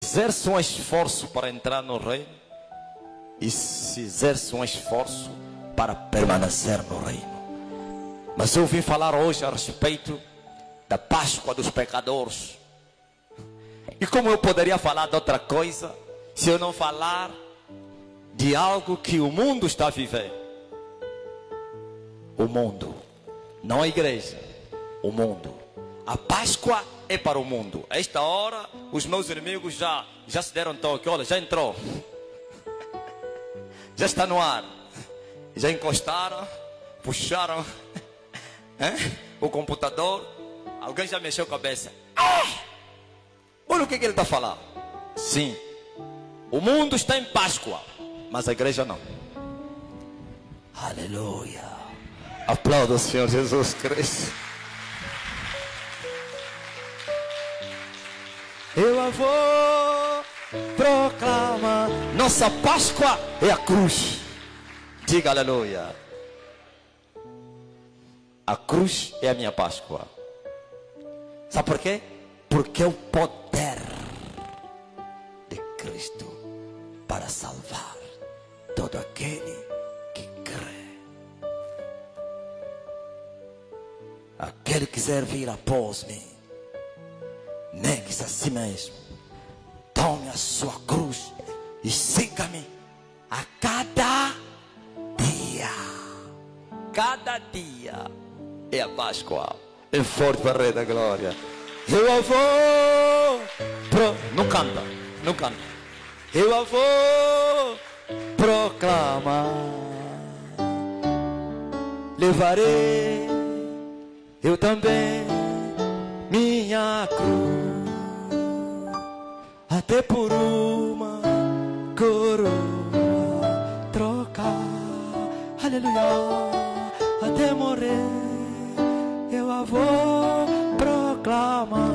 exerce um esforço para entrar no reino e se exerce um esforço para permanecer no reino. Mas eu vim falar hoje a respeito da Páscoa dos pecadores. E como eu poderia falar de outra coisa se eu não falar de algo que o mundo está vivendo? O mundo, não a igreja, o mundo. A Páscoa é para o mundo. A esta hora, os meus inimigos já se deram toque. Olha, já entrou. Já está no ar. Já encostaram, puxaram o computador. Alguém já mexeu a cabeça. Olha o que ele está falando. Sim, o mundo está em Páscoa, mas a igreja não. Aleluia. Aplauda o Senhor Jesus Cristo. Eu avô proclama. Nossa Páscoa é a cruz. Diga aleluia. A cruz é a minha Páscoa. Sabe por quê? Porque é o poder de Cristo para salvar todo aquele que crê. Aquele que quiser vir após mim, negue-se a si mesmo, tome a sua cruz e siga-me a cada dia. Cada dia é a Páscoa. É forte para o Rei da Glória. Eu vou não canta, não canta. Eu vou proclamar. Levarei eu também minha cruz, até por uma coroa trocar. Aleluia. Até morrer eu vou proclamar.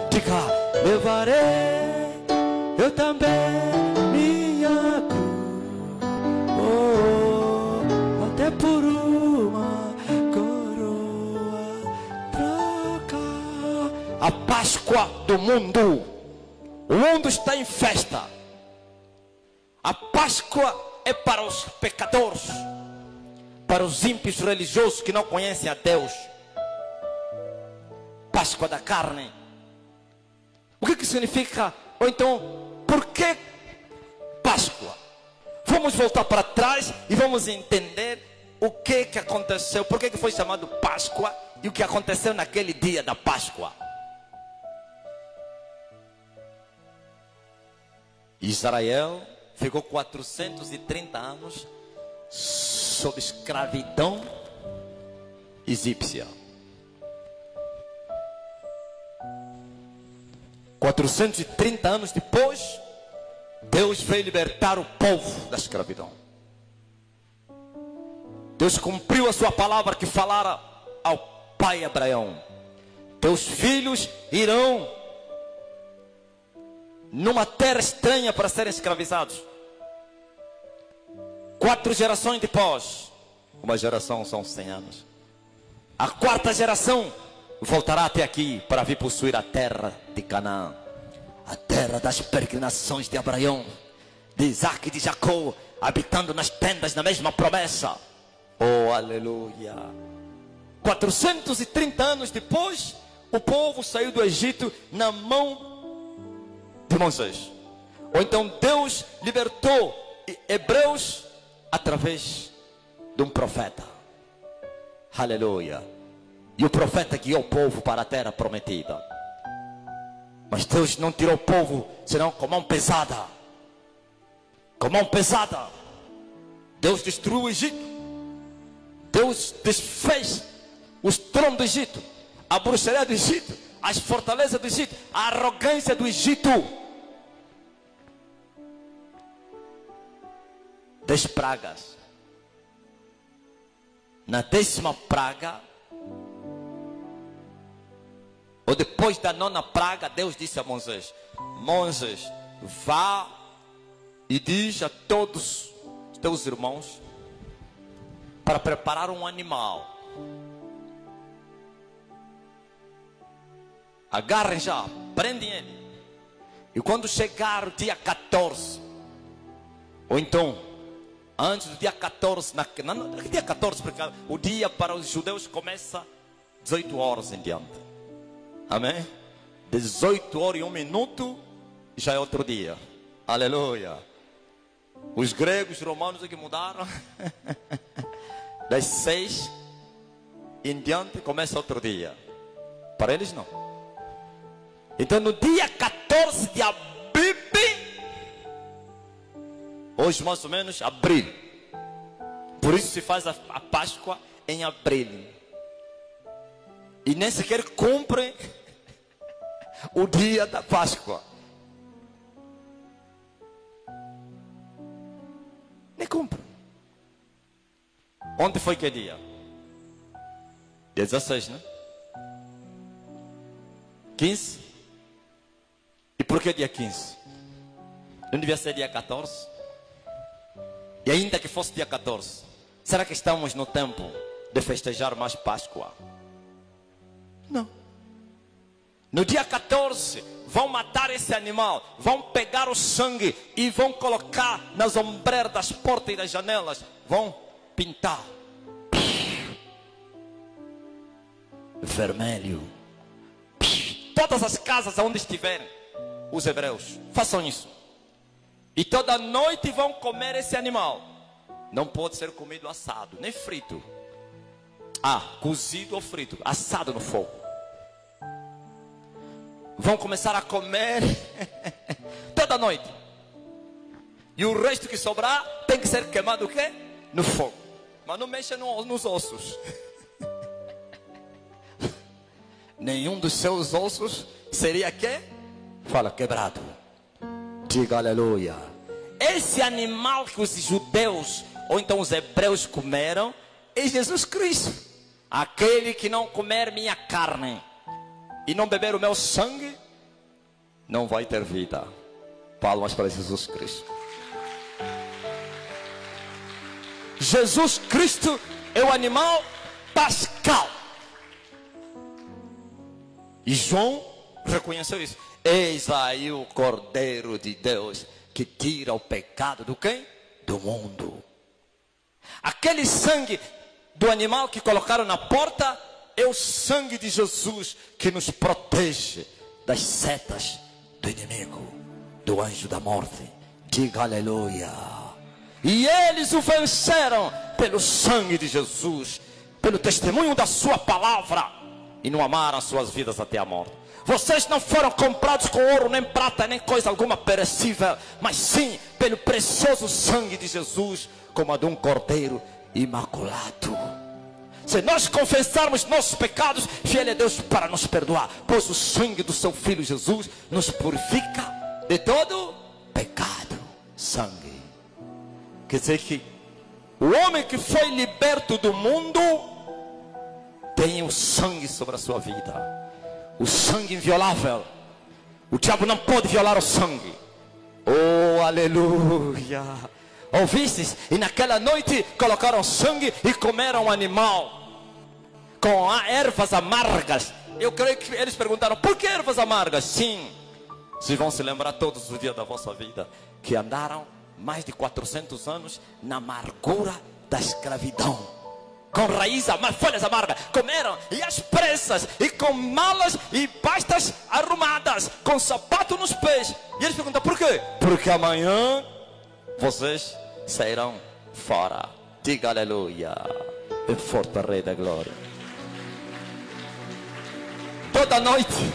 Diga, levarei eu também minha cruz, até por uma coroa trocar. A Páscoa do mundo. O mundo está em festa. A Páscoa é para os pecadores, para os ímpios religiosos que não conhecem a Deus. Páscoa da carne. O que significa? Ou então, por que Páscoa? Vamos voltar para trás e vamos entender o que aconteceu. Por que foi chamado Páscoa e o que aconteceu naquele dia da Páscoa. Israel ficou 430 anos sob escravidão egípcia. 430 anos depois, Deus veio libertar o povo da escravidão. Deus cumpriu a sua palavra que falara ao pai Abraão: teus filhos irão numa terra estranha para serem escravizados. 4 gerações depois, uma geração são 100 anos, a 4ª geração voltará até aqui para vir possuir a terra de Canaã, a terra das peregrinações de Abraão, de Isaac e de Jacó, habitando nas tendas na mesma promessa. Oh, aleluia. 430 anos depois, o povo saiu do Egito na mão de Moisés. Ou então Deus libertou hebreus através de um profeta. Aleluia. E o profeta guiou o povo para a terra prometida. Mas Deus não tirou o povo senão com mão pesada. Com mão pesada. Deus destruiu o Egito. Deus desfez os tronos do Egito, a bruxaria do Egito, as fortalezas do Egito, a arrogância do Egito. 10 pragas. Na 10ª praga, ou depois da 9ª praga, Deus disse a Moisés: Moisés, vá e diz a todos os teus irmãos para preparar um animal. Agarrem já, prendem ele, E quando chegar o dia 14, ou então, antes do dia 14, dia 14, porque o dia para os judeus começa 18 horas em diante. Amém? 18 horas e 1 minuto, já é outro dia. Aleluia. Os gregos, os romanos é que mudaram. Das 6 em diante começa outro dia. Para eles não. Então no dia 14 de abril, hoje mais ou menos abril. Por isso se faz a Páscoa em abril. E nem sequer cumpre o dia da Páscoa. Nem cumpre. Ontem foi que dia? Dia 16, né? 15? E por que dia 15? Não devia ser dia 14? E ainda que fosse dia 14, será que estamos no tempo de festejar mais Páscoa? Não. No dia 14, vão matar esse animal, vão pegar o sangue e vão colocar nas ombreiras das portas e das janelas, vão pintar vermelho. Todas as casas onde estiverem os hebreus, façam isso. E toda noite vão comer esse animal. Não pode ser comido assado, nem frito. Cozido ou frito, assado no fogo. Vão começar a comer toda noite. E o resto que sobrar tem que ser queimado o quê? No fogo. Mas não mexa nos ossos. Nenhum dos seus ossos seria quê? Fala, quebrado. Diga aleluia. Esse animal que os judeus, ou então os hebreus comeram, é Jesus Cristo. Aquele que não comer minha carne e não beber o meu sangue, não vai ter vida. Palmas para Jesus Cristo. Jesus Cristo é o animal pascal. E João reconheceu isso. Eis aí o Cordeiro de Deus que tira o pecado do quem? Do mundo. Aquele sangue do animal que colocaram na porta é o sangue de Jesus que nos protege das setas do inimigo, do anjo da morte. Diga aleluia. E eles o venceram pelo sangue de Jesus, pelo testemunho da sua palavra, e não amaram as suas vidas até a morte. Vocês não foram comprados com ouro, nem prata, nem coisa alguma perecível, mas sim pelo precioso sangue de Jesus, como a de um cordeiro imaculado. Se nós confessarmos nossos pecados, fiel é Deus para nos perdoar, pois o sangue do seu Filho Jesus nos purifica de todo pecado. Sangue. Quer dizer que o homem que foi liberto do mundo tem o sangue sobre a sua vida. O sangue inviolável. O diabo não pode violar o sangue. Oh, aleluia. Ouvistes? E naquela noite colocaram sangue e comeram um animal com ervas amargas. Eu creio que eles perguntaram: por que ervas amargas? Sim, vocês vão se lembrar todos os dias da vossa vida que andaram mais de 400 anos na amargura da escravidão, com raízes amargas, folhas amargas. Comeram e às pressas, e com malas e pastas arrumadas, com sapato nos pés. E eles perguntam: por quê? Porque amanhã vocês sairão fora. Diga aleluia. É forte, Rei da Glória. Toda noite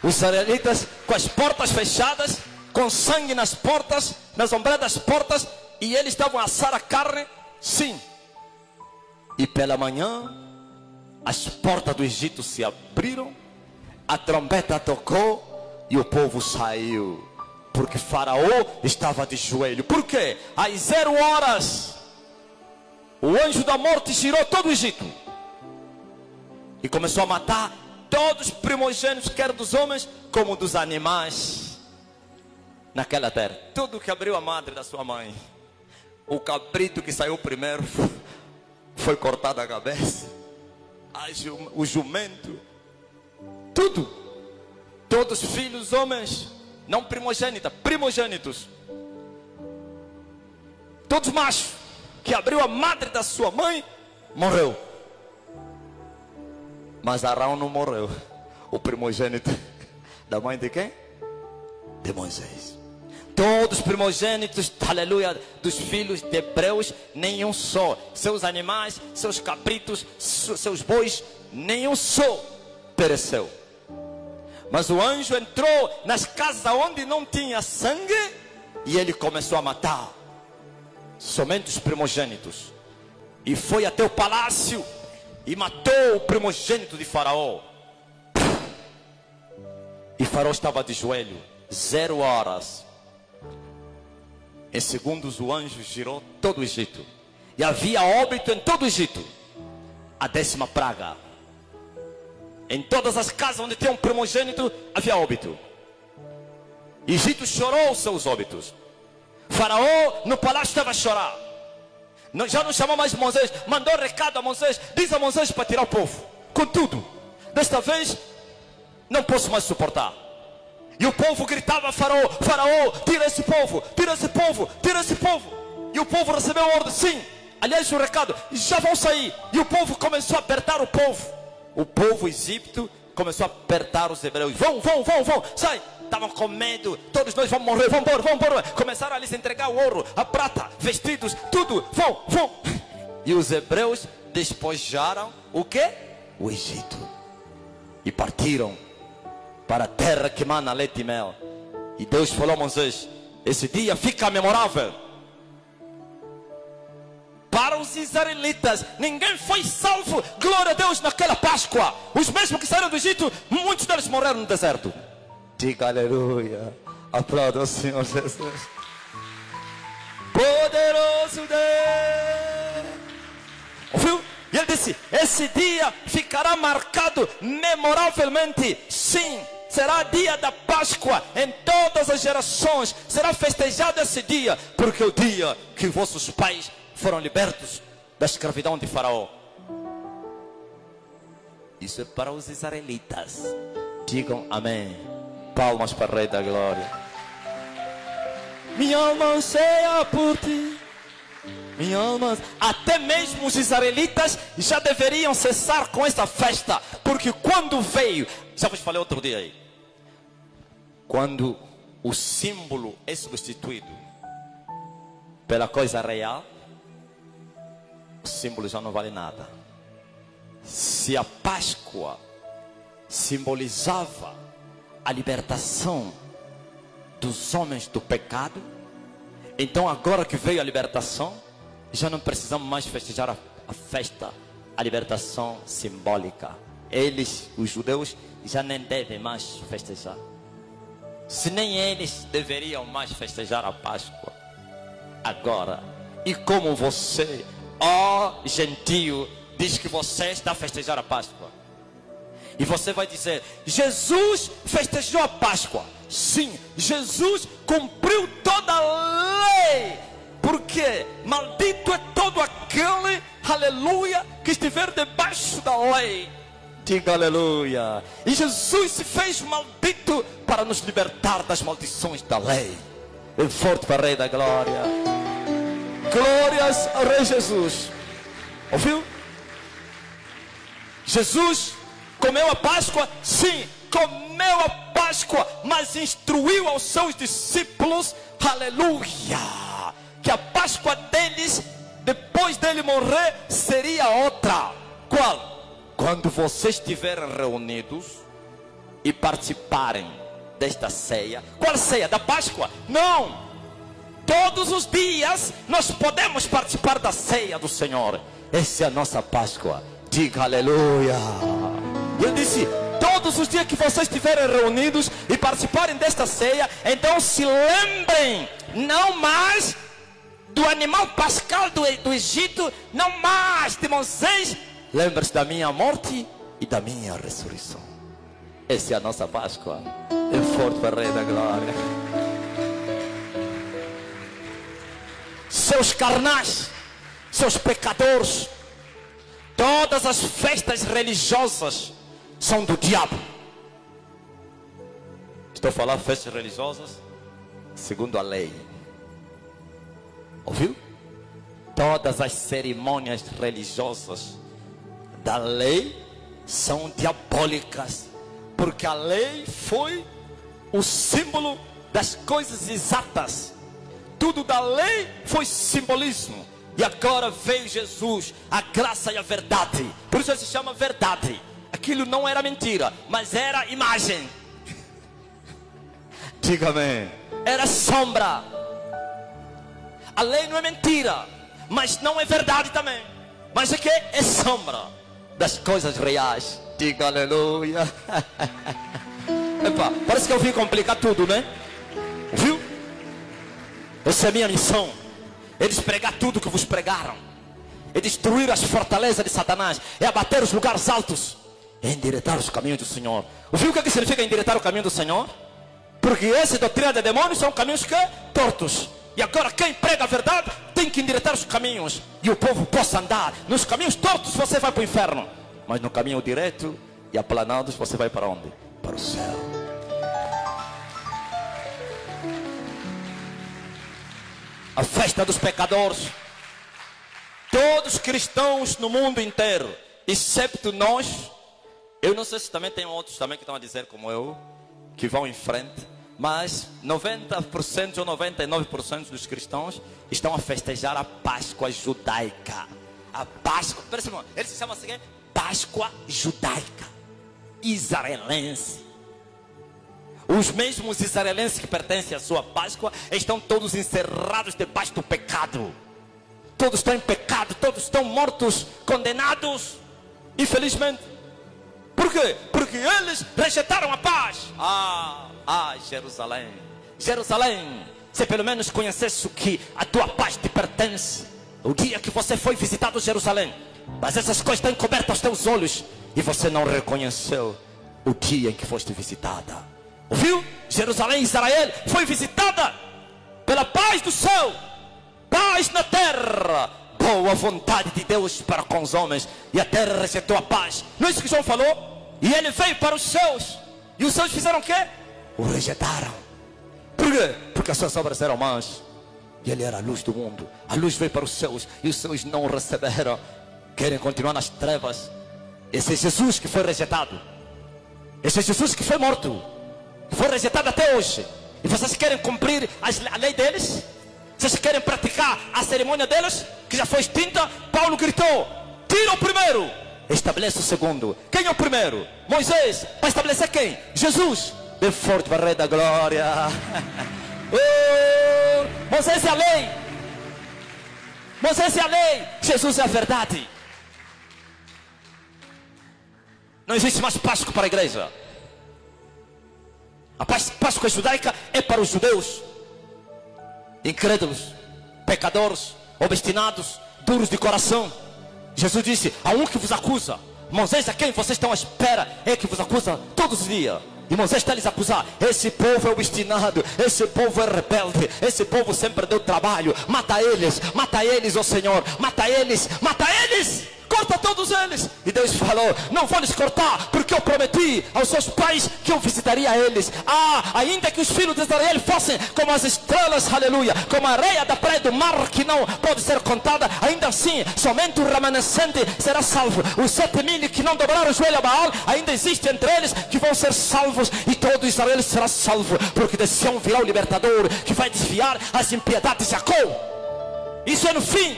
os israelitas com as portas fechadas, com sangue nas portas, nas ombreiras das portas, e eles estavam a assar a carne. Sim. E pela manhã as portas do Egito se abriram, a trombeta tocou e o povo saiu, porque Faraó estava de joelho. Por quê? Às 0 horas o anjo da morte girou todo o Egito e começou a matar todos os primogênitos, quer dos homens como dos animais naquela terra. Tudo que abriu a madre da sua mãe, o cabrito que saiu primeiro foi cortado a cabeça, o jumento, tudo. Todos os filhos homens não primogênita, primogênitos, todos machos, que abriu a madre da sua mãe, morreu. Mas Arão não morreu. O primogênito da mãe de quem? De Moisés. Todos os primogênitos, aleluia, dos filhos de Hebreus, nenhum só. Seus animais, seus cabritos, seus bois, nenhum só pereceu. Mas o anjo entrou nas casas onde não tinha sangue e ele começou a matar somente os primogênitos. E foi até o palácio e matou o primogênito de Faraó. E Faraó estava de joelho, 0 horas. Em segundos o anjo girou todo o Egito. E havia óbito em todo o Egito. A 10ª praga. Em todas as casas onde tinha um primogênito, havia óbito. Egito chorou os seus óbitos. Faraó no palácio estava a chorar. Já não chamou mais Moisés. Mandou recado a Moisés. Diz a Moisés para tirar o povo. Contudo, desta vez não posso mais suportar. E o povo gritava a Faraó: Faraó, tira esse povo, tira esse povo, tira esse povo. E o povo recebeu a ordem: sim. Aliás, o recado: já vão sair. E o povo começou a apertar o povo. O povo egípcio começou a apertar os hebreus. Vão, sai. Estavam com medo. Todos nós vamos morrer, vamos embora. Começaram a lhes entregar o ouro, a prata, vestidos, tudo. Vão. E os hebreus despojaram o quê? O Egito. E partiram para a terra que mana leite e mel. E Deus falou a Moisés: esse dia fica memorável para os israelitas. Ninguém foi salvo, glória a Deus, naquela Páscoa. Os mesmos que saíram do Egito, muitos deles morreram no deserto. Diga aleluia. Aplauda o Senhor Jesus. Poderoso Deus. Ouviu? E ele disse: esse dia ficará marcado memoravelmente. Sim, será dia da Páscoa em todas as gerações. Será festejado esse dia, porque é o dia que vossos pais foram libertos da escravidão de Faraó. Isso é para os israelitas. Digam amém. Palmas para o Rei da Glória. Minha alma anseia por ti. Minha alma. Até mesmo os israelitas já deveriam cessar com essa festa, porque quando veio, já vos falei outro dia aí, quando o símbolo é substituído pela coisa real, o símbolo já não vale nada. Se a Páscoa simbolizava a libertação dos homens do pecado, então agora que veio a libertação, já não precisamos mais festejar a festa, a libertação simbólica. Eles, os judeus, já nem devem mais festejar. Se nem eles deveriam mais festejar a Páscoa agora. E como você, ó gentio, diz que você está a festejar a Páscoa, e você vai dizer: Jesus festejou a Páscoa. Sim, Jesus cumpriu toda a lei. Porque maldito é todo aquele, aleluia, que estiver debaixo da lei. Diga aleluia. E Jesus se fez maldito para nos libertar das maldições da lei. E forte para o Rei da Glória. Glórias ao Rei Jesus. Ouviu? Jesus comeu a Páscoa? Sim, comeu a Páscoa, mas instruiu aos seus discípulos, aleluia, que a Páscoa deles, depois dele morrer, seria outra. Qual? Quando vocês estiverem reunidos e participarem desta ceia. Qual ceia? Da Páscoa? Não! Todos os dias nós podemos participar da ceia do Senhor. Essa é a nossa Páscoa. Diga aleluia. E ele disse: todos os dias que vocês estiverem reunidos e participarem desta ceia, então se lembrem não mais do animal pascal do Egito, não mais de Moisés. Lembre-se da minha morte e da minha ressurreição. Essa é a nossa Páscoa. É forte para o Rei da Glória. Seus carnais, seus pecadores, todas as festas religiosas são do diabo. Estou a falar festas religiosas segundo a lei. Ouviu? Todas as cerimônias religiosas da lei são diabólicas, porque a lei foi o símbolo das coisas exatas. Tudo da lei foi simbolismo. E agora veio Jesus, a graça e a verdade. Por isso se chama verdade. Aquilo não era mentira, mas era imagem. Diga amém. Era sombra. A lei não é mentira, mas não é verdade também. Mas o que? É sombra das coisas reais. Diga aleluia. Epa, parece que eu vim complicar tudo, né? Viu? Essa é a minha missão. É despregar tudo que vos pregaram. É destruir as fortalezas de Satanás. É abater os lugares altos. É endireitar os caminhos do Senhor. Viu o que significa endireitar o caminho do Senhor? Porque essa doutrina de demônios são caminhos que tortos. E agora quem prega a verdade tem que endireitar os caminhos. E o povo possa andar. Nos caminhos tortos você vai para o inferno. Mas no caminho direito e aplanados você vai para onde? Para o céu. A festa dos pecadores. Todos os cristãos no mundo inteiro, excepto nós. Eu não sei se também tem outros também que estão a dizer como eu, que vão em frente. Mas 90% ou 99% dos cristãos estão a festejar a Páscoa judaica. A Páscoa, ele se chama assim, Páscoa judaica, israelense. Os mesmos israelenses que pertencem à sua Páscoa estão todos encerrados debaixo do pecado. Todos estão em pecado, todos estão mortos, condenados, infelizmente. Por quê? Porque eles rejeitaram a paz. Jerusalém, Jerusalém, se pelo menos conhecesse o que a tua paz te pertence, o dia que você foi visitado Jerusalém, mas essas coisas estão encobertas aos teus olhos e você não reconheceu o dia em que foste visitada. Ouviu? Jerusalém, Israel foi visitada pela paz do céu, paz na terra, boa vontade de Deus para com os homens, e a terra rejeitou a paz. Não é isso que João falou? E ele veio para os seus, e os seus fizeram o quê? O rejeitaram. Por quê? Porque as suas obras eram más, e ele era a luz do mundo. A luz veio para os seus, e os seus não o receberam. Querem continuar nas trevas. Esse é Jesus que foi rejeitado. Esse é Jesus que foi morto, que foi rejeitado até hoje. E vocês querem cumprir a lei deles? Vocês querem praticar a cerimônia deles, que já foi extinta? Paulo gritou: tira o primeiro, estabelece o segundo. Quem é o primeiro? Moisés. Para estabelecer quem? Jesus. Dê forte para o Rei da Glória. Moisés é a lei. Moisés é a lei. Jesus é a verdade. Não existe mais Páscoa para a igreja. A Páscoa judaica é para os judeus incrédulos, pecadores, obstinados, duros de coração. Jesus disse: há um que vos acusa. Moisés, a quem vocês estão à espera, é que vos acusa todos os dias. E Moisés está lhes a acusar. Esse povo é obstinado, esse povo é rebelde, esse povo sempre deu trabalho. Mata eles, ó Senhor, mata eles, corta todos eles. E Deus falou: não vou lhes cortar, porque eu prometi aos seus pais que eu visitaria eles. Ainda que os filhos de Israel fossem como as estrelas, aleluia, como a areia da praia do mar, que não pode ser contada, ainda assim somente o remanescente será salvo. Os 7.000 que não dobraram o joelho a Baal, ainda existe entre eles que vão ser salvos, e todo Israel será salvo, porque de Sião virá o libertador, que vai desviar as impiedades de Jacó. Isso é no fim.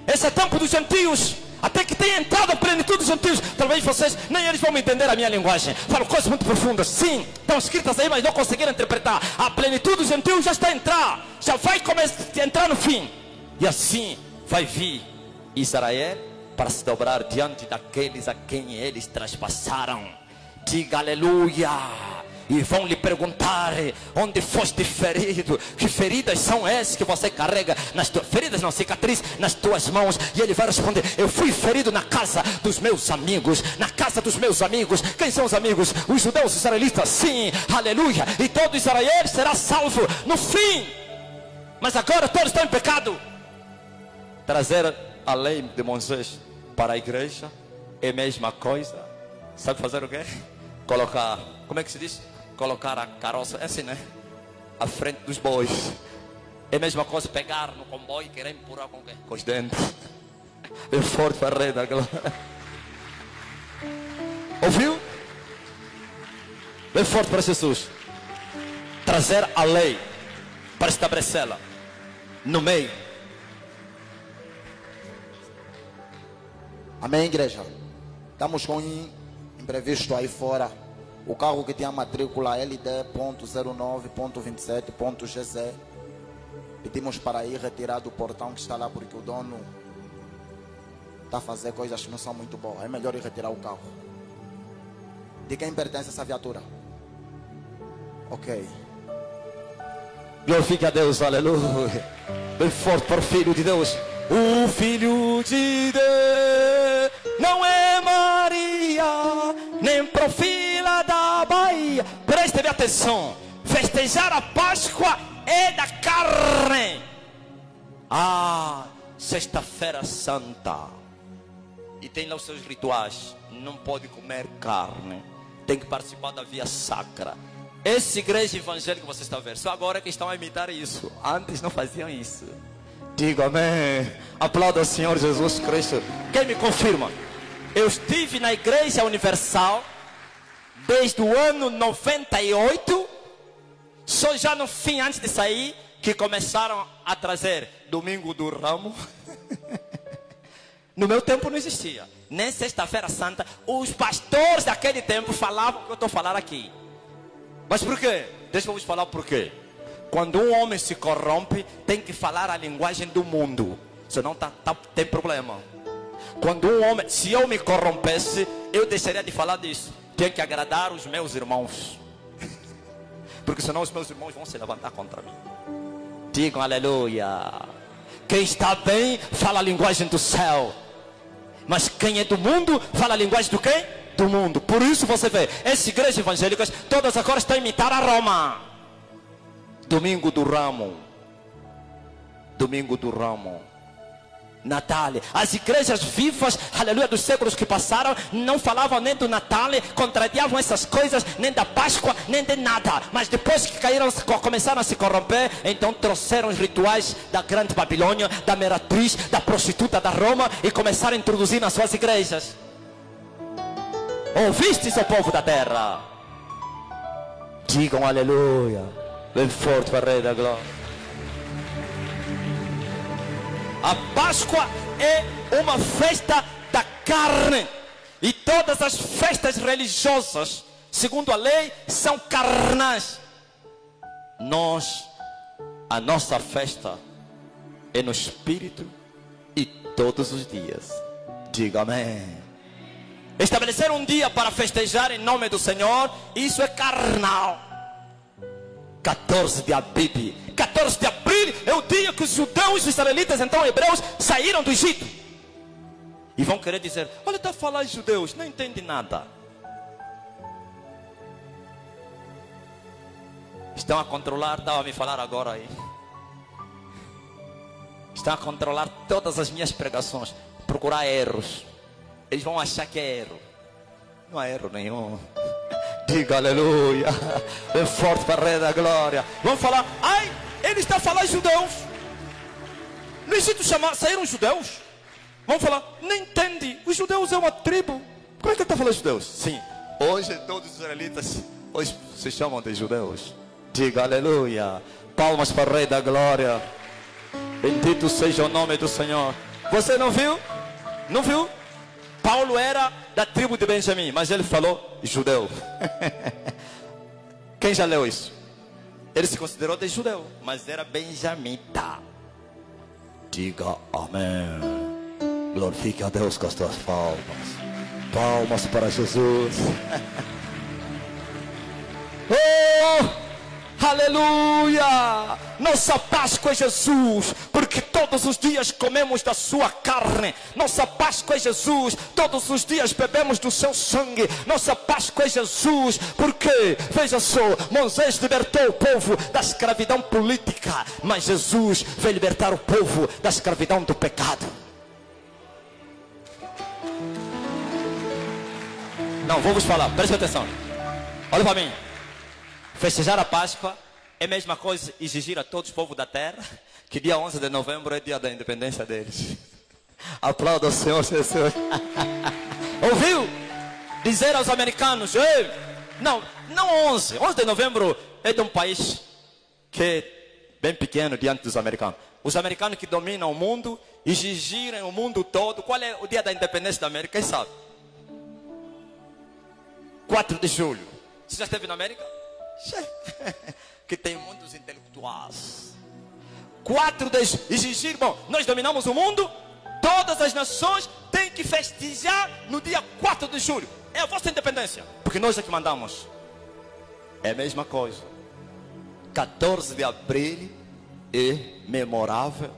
Esse é o tempo dos gentios, até que tenha entrado a plenitude dos gentios. Talvez vocês, nem eles vão me entender a minha linguagem. Falo coisas muito profundas, sim, estão escritas aí, mas não conseguiram interpretar. A plenitude dos gentios já está a entrar, já vai começar a entrar no fim. E assim vai vir Israel para se dobrar diante daqueles a quem eles traspassaram. Diga aleluia. E vão lhe perguntar: onde foste ferido? Que feridas são essas que você carrega nas tuas feridas, não, cicatriz nas tuas mãos? E ele vai responder: eu fui ferido na casa dos meus amigos. Na casa dos meus amigos. Quem são os amigos? Os judeus israelitas, sim, aleluia. E todo Israel será salvo no fim. Mas agora todos estão em pecado. Trazer a lei de Moisés para a igreja é a mesma coisa. Sabe fazer o quê? Colocar, como é que se diz? colocar a carroça, é assim, né? À frente dos bois. É a mesma coisa pegar no comboio e querer empurrar com quem? Com os dentes. É forte para a rei da glória. Ouviu? Bem forte para Jesus. Trazer a lei para estabelecê-la no meio. Amém, igreja? Estamos com um imprevisto aí fora. O carro que tinha a matrícula LD.09.27.GZ. Pedimos para ir retirar do portão que está lá, porque o dono está a fazer coisas que não são muito boas. É melhor ir retirar o carro. De quem pertence essa viatura? Ok. Glorifique a Deus, aleluia. Bem forte para o Filho de Deus. O Filho de Deus não é Maria, nem profila da Bahia. Preste bem atenção. Festejar a Páscoa é da carne. Sexta-feira Santa. E tem lá os seus rituais. Não pode comer carne. Tem que participar da via sacra. Essa igreja evangélica que você está vendo, só agora que estão a imitar isso. Antes não faziam isso. Diga amém. Aplauda o Senhor Jesus Cristo. Quem me confirma? Eu estive na Igreja Universal desde o ano 98. Só já no fim, antes de sair, que começaram a trazer Domingo do Ramo. No meu tempo não existia. Nem Sexta-feira Santa. Os pastores daquele tempo falavam o que eu estou falando aqui. Mas por quê? Deixa eu vos falar por quê. Quando um homem se corrompe, tem que falar a linguagem do mundo. Senão tem problema. Quando um homem, se eu me corrompesse, eu deixaria de falar disso. Tenho que agradar os meus irmãos. Porque senão os meus irmãos vão se levantar contra mim. Digam aleluia. Quem está bem, fala a linguagem do céu. Mas quem é do mundo, fala a linguagem do quê? Do mundo. Por isso você vê, essas igrejas evangélicas, todas agora estão a imitar a Roma. Domingo do Ramo. Domingo do Ramo. Natal. As igrejas vivas, aleluia, dos séculos que passaram, não falavam nem do Natal, contrariavam essas coisas, nem da Páscoa, nem de nada. Mas depois que caíram, começaram a se corromper, então trouxeram os rituais da grande Babilônia, da meretriz, da prostituta da Roma, e começaram a introduzir nas suas igrejas. Ouvistes, o povo da terra? Digam aleluia. Bem forte para o Rei da Glória. A Páscoa é uma festa da carne. E todas as festas religiosas, segundo a lei, são carnais. A nossa festa é no Espírito e todos os dias. Diga amém. Estabelecer um dia para festejar em nome do Senhor, isso é carnal. 14 de abril. 14 de abril é o dia que os judeus, os israelitas, então hebreus, saíram do Egito. E vão querer dizer, olha, está a falar judeus, não entende nada. Estão a controlar, estava a me falar agora aí. Estão a controlar todas as minhas pregações, procurar erros. Eles vão achar que é erro. Não há erro nenhum. Diga aleluia. É forte para a Rei da Glória. Vamos falar, ai, ele está a falar judeus. No Egito saíram judeus. Vamos falar, não entende. Os judeus é uma tribo. Como é que ele está falando judeus? Sim, hoje todos os israelitas hoje se chamam de judeus. Diga aleluia. Palmas para o Rei da Glória. Bendito seja o nome do Senhor. Você não viu? Não viu? Paulo era da tribo de Benjamim, mas ele falou judeu. Quem já leu isso? Ele se considerou de judeu, mas era benjamita. Diga amém. Glorifique a Deus com as tuas palmas. Palmas para Jesus. Oh! Aleluia! Nossa Páscoa é Jesus, porque todos os dias comemos da sua carne. Nossa Páscoa é Jesus, todos os dias bebemos do seu sangue. Nossa Páscoa é Jesus, porque, veja só, Moisés libertou o povo da escravidão política, mas Jesus veio libertar o povo da escravidão do pecado. Não, vou vos falar, preste atenção. Olha para mim. Festejar a Páscoa é a mesma coisa exigir a todos os povos da terra que dia 11 de novembro é dia da independência deles. Aplauda o Senhor Jesus. Ouviu? Dizer aos americanos, ei, não 11 de novembro é de um país que é bem pequeno diante dos americanos. Os americanos que dominam o mundo, exigirem o mundo todo. Qual é o dia da independência da América? Quem sabe? 4 de julho. Você já esteve na América? Que tem muitos intelectuais. 4 de julho. Exigir, bom, nós dominamos o mundo. Todas as nações têm que festejar no dia 4 de julho. É a vossa independência. Porque nós é que mandamos. É a mesma coisa. 14 de abril é memorável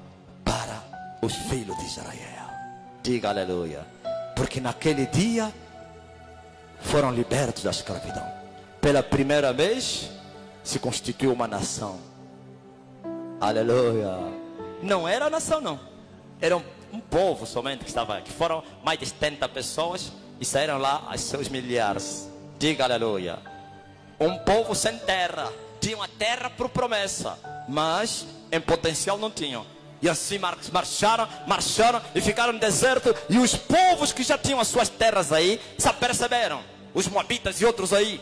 para os filhos de Israel. Diga aleluia. Porque naquele dia foram libertos da escravidão. Pela primeira vez se constituiu uma nação. Aleluia. Não era nação não. Era um povo somente que estava aqui. Foram mais de 70 pessoas e saíram lá aos seus milhares. Diga aleluia. Um povo sem terra. Tinham a terra por promessa, mas em potencial não tinham. E assim marcharam e ficaram no deserto. E os povos que já tinham as suas terras aí se aperceberam. Os moabitas e outros aí.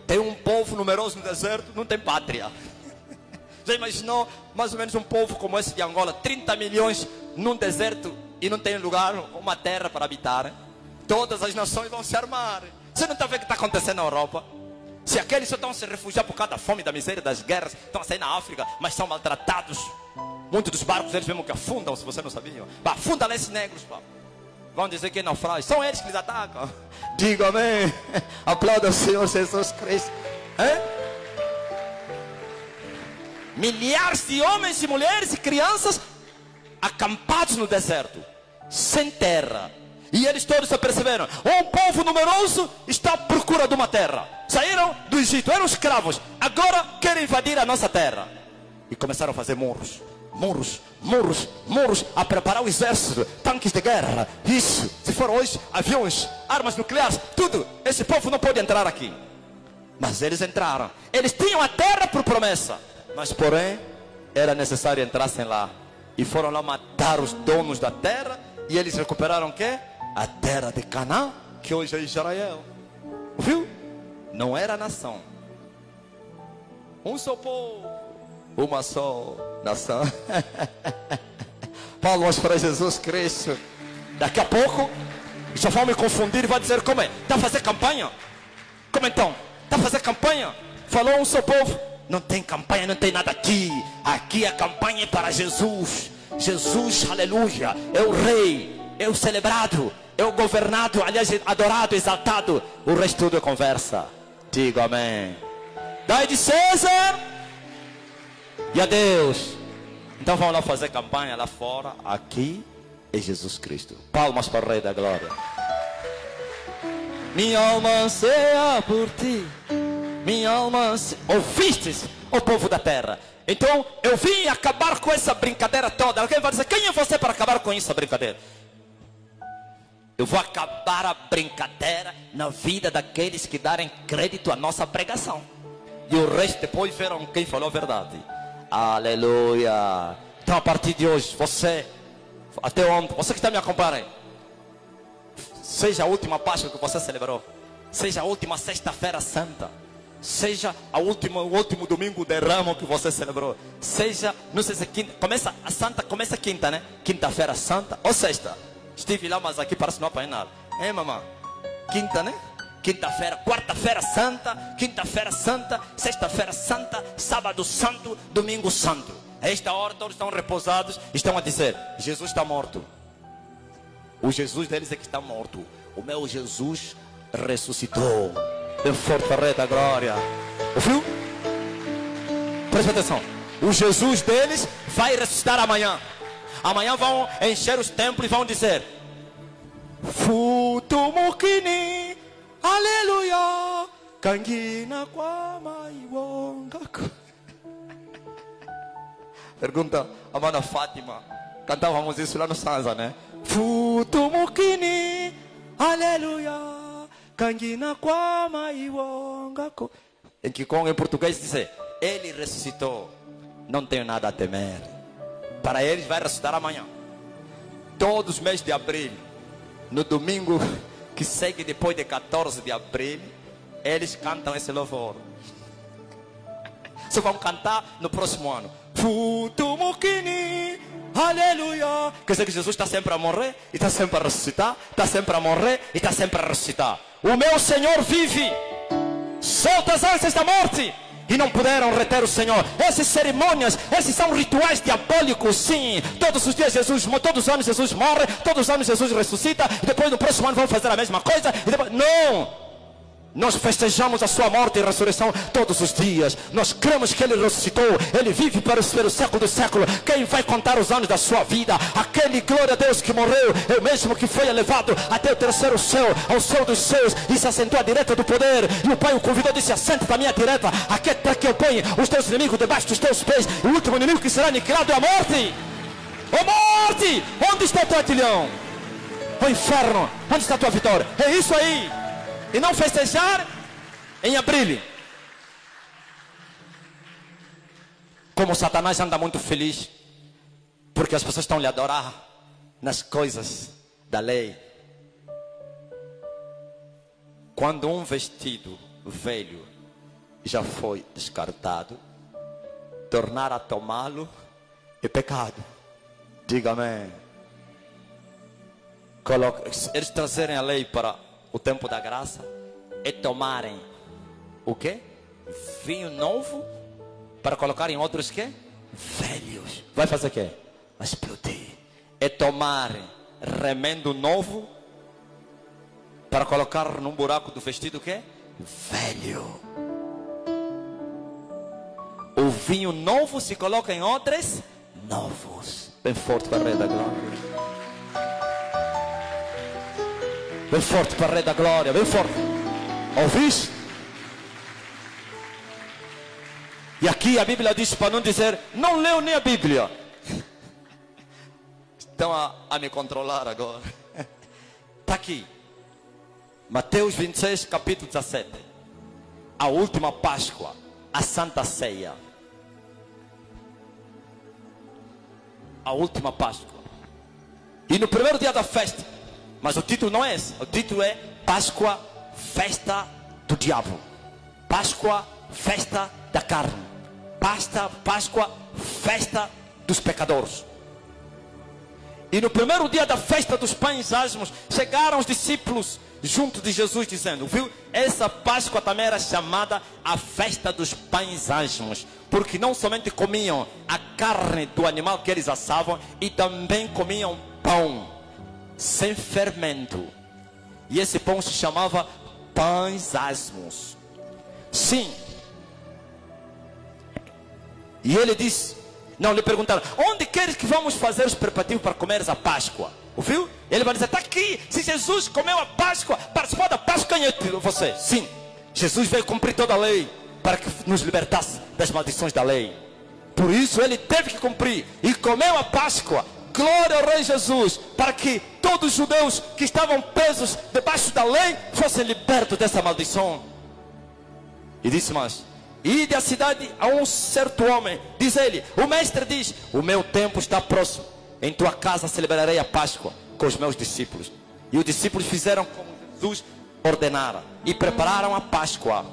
Tem um povo numeroso no deserto, não tem pátria. Já imaginou mais ou menos um povo como esse de Angola, 30 milhões num deserto e não tem lugar, uma terra para habitar? Todas as nações vão se armar. Você não está vendo o que está acontecendo na Europa? Se aqueles só estão se refugiar por causa da fome, da miséria, das guerras, estão a sair na África, mas são maltratados. Muitos dos barcos eles mesmo que afundam, se você não sabia. Afunda lá esses negros, pá. Vão dizer que é naufrágio. São eles que eles atacam. Diga amém. Aplauda o Senhor Jesus Cristo. Milhares de homens e mulheres e crianças acampados no deserto, sem terra. E eles todos se perceberam. Um povo numeroso está à procura de uma terra. Saíram do Egito, eram escravos. Agora querem invadir a nossa terra. E começaram a fazer muros, a preparar o exército, tanques de guerra. Isso, se for hoje, aviões, armas nucleares, tudo. Esse povo não pode entrar aqui. Mas eles entraram. Eles tinham a terra por promessa. Mas porém, era necessário entrassem lá. E foram lá matar os donos da terra. E eles recuperaram o quê? A terra de Canaã, que hoje é Israel. Viu? Não era nação. Um só povo, uma só nação. Palmas para Jesus Cristo. Daqui a pouco já vão me confundir e vão dizer: como é? Está a fazer campanha? Como então? Está a fazer campanha? Falou um só povo. Não tem campanha, não tem nada aqui. Aqui a campanha é para Jesus. Jesus, aleluia, é o rei, é o celebrado, é o governado, aliás, adorado, exaltado. O resto tudo é conversa. Diga amém. Dai de César e a Deus. Então vamos lá fazer campanha lá fora. Aqui é Jesus Cristo. Palmas para o Rei da Glória. Minha alma anseia por ti. Minha alma anseia. Ouvistes, o povo da terra? Então eu vim acabar com essa brincadeira toda. Alguém vai dizer: quem é você para acabar com essa brincadeira? Eu vou acabar a brincadeira na vida daqueles que darem crédito à nossa pregação. E o resto depois verão quem falou a verdade. Aleluia. Então a partir de hoje, você, até ontem, você que está me acompanhando aí, seja a última Páscoa que você celebrou, seja a última Sexta-feira Santa, seja o último domingo de Ramos que você celebrou, seja, não sei se quinta, a Santa começa quinta, né? Quinta-feira Santa ou sexta. Estive lá, mas aqui parece não apanhar nada. Mamãe? Quinta, né? Quinta-feira, quarta-feira Santa, quinta-feira Santa, sexta-feira Santa, sábado Santo, domingo Santo. A esta hora todos estão repousados, estão a dizer: Jesus está morto. O Jesus deles é que está morto. O meu Jesus ressuscitou. Dê forte para o Rei da Glória. Ouviu? Presta atenção. O Jesus deles vai ressuscitar amanhã. Amanhã vão encher os templos e vão dizer: Futumukini, aleluia, Kangina Kwama Iwongaku. Pergunta a mana Fátima. Cantávamos isso lá no Sanza, né? Futumukini, aleluia, Kangina Kwama Iwongaku. em que Kong em português diz: ele ressuscitou, não tenho nada a temer. Para eles vai ressuscitar amanhã. Todos os meses de abril, no domingo que segue depois de 14 de abril, eles cantam esse louvor. Só vão cantar no próximo ano. Futumukini, aleluia. Quer dizer que Jesus está sempre a morrer e está sempre a ressuscitar. Está sempre a morrer e está sempre a ressuscitar. O meu Senhor vive. Solta as ânsias da morte. E não puderam reter o Senhor. Essas cerimônias, esses são rituais diabólicos, sim. Todos os dias Jesus, todos os anos Jesus morre, todos os anos Jesus ressuscita, e depois no próximo ano vamos fazer a mesma coisa, e depois... Não! Nós festejamos a sua morte e ressurreição todos os dias. Nós cremos que Ele ressuscitou. Ele vive para o século do século. Quem vai contar os anos da sua vida? Aquele, glória a Deus, que morreu, é o mesmo que foi elevado até o terceiro céu, ao céu dos céus, e se assentou à direita do poder. E o Pai o convidou e disse: assenta-te à minha direita, aqui para que eu ponha os teus inimigos debaixo dos teus pés. E o último inimigo que será aniquilado é a morte. Ô morte, onde está o teu atilhão? Ô inferno, onde está a tua vitória? É isso aí. E não festejar em abril. Como Satanás anda muito feliz, porque as pessoas estão lhe adorar nas coisas da lei. Quando um vestido velho já foi descartado, tornar a tomá-lo é pecado. Diga amém. Eles trazerem a lei para o tempo da graça é tomarem o quê? Vinho novo para colocar em outros quê? Velhos. Vai fazer o quê? Vai explodir. É tomarem remendo novo para colocar num buraco do vestido o quê? Velho. O vinho novo se coloca em outros novos. Bem forte para a Rei da Glória. Bem forte para o Rei da Glória, bem forte. Ouviste? E aqui a Bíblia diz, para não dizer, não leu nem a Bíblia. Estão a me controlar agora. Está aqui. Mateus 26, capítulo 17. A última Páscoa, a Santa Ceia. A última Páscoa. E no primeiro dia da festa, mas o título não é esse. O título é Páscoa, festa do diabo. Páscoa, festa da carne. Páscoa, festa dos pecadores. E no primeiro dia da festa dos pães asmos, chegaram os discípulos junto de Jesus dizendo, viu? Essa Páscoa também era chamada a festa dos pães asmos, porque não somente comiam a carne do animal que eles assavam, e também comiam pão sem fermento. E esse pão se chamava pães asmos. Sim. E ele disse, não, lhe perguntaram, onde queres que vamos fazer os preparativos para comeres a Páscoa? Ouviu? Ele vai dizer, está aqui. Se Jesus comeu a Páscoa, participou da Páscoa, quem é você? Sim. Jesus veio cumprir toda a lei para que nos libertasse das maldições da lei. Por isso ele teve que cumprir e comeu a Páscoa. Glória ao Rei Jesus, para que todos os judeus que estavam presos debaixo da lei fossem libertos dessa maldição. E disse mais, ide à cidade a um certo homem, diz ele, o mestre diz, o meu tempo está próximo, em tua casa celebrarei a Páscoa com os meus discípulos. E os discípulos fizeram como Jesus ordenara e prepararam a Páscoa.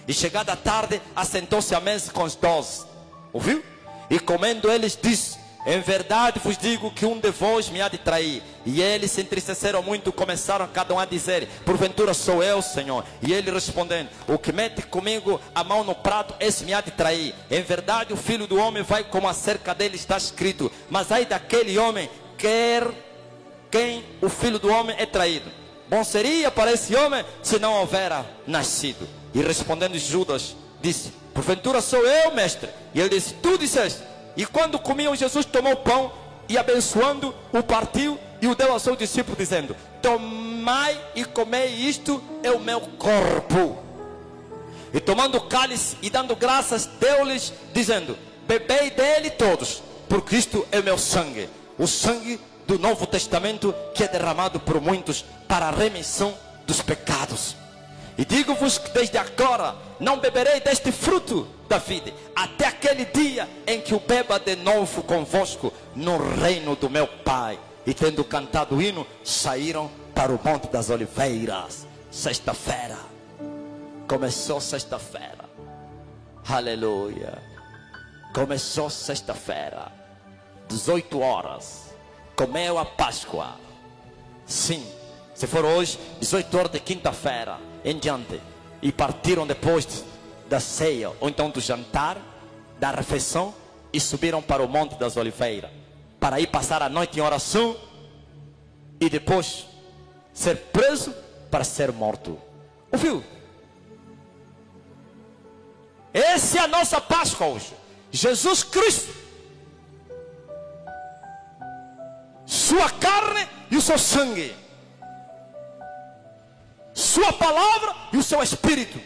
E chegada a tarde, assentou-se à mesa com os 12. Ouviu? E comendo eles disse, em verdade vos digo que um de vós me há de trair. E eles se entristeceram muito, começaram cada um a dizer, porventura sou eu, Senhor? E ele respondendo, o que mete comigo a mão no prato, esse me há de trair. Em verdade o Filho do Homem vai como acerca dele está escrito. Mas ai daquele homem, quem o Filho do Homem é traído. Bom seria para esse homem se não houvera nascido. E respondendo Judas, disse, porventura sou eu, mestre? E ele disse, tu disseste. E quando comiam, Jesus tomou o pão e abençoando, o partiu e o deu ao seu discípulo, dizendo, tomai e comei, isto é o meu corpo. E tomando o cálice e dando graças, deu-lhes, dizendo, bebei dele todos, porque isto é o meu sangue, o sangue do Novo Testamento, que é derramado por muitos para a remissão dos pecados. E digo-vos que desde agora não beberei deste fruto da vida, até aquele dia em que o beba de novo convosco no reino do meu Pai. E tendo cantado o hino, saíram para o Monte das Oliveiras. Sexta-feira. Começou sexta-feira. Aleluia. Começou sexta-feira. 18 horas. Comeu a Páscoa. Sim. Se for hoje, 18 horas de quinta-feira em diante. E partiram depois da ceia, ou então do jantar, da refeição, e subiram para o Monte das Oliveiras, para ir passar a noite em oração, e depois ser preso para ser morto. Ouviu? Essa é a nossa Páscoa hoje. Jesus Cristo, sua carne e o seu sangue, sua palavra e o seu espírito.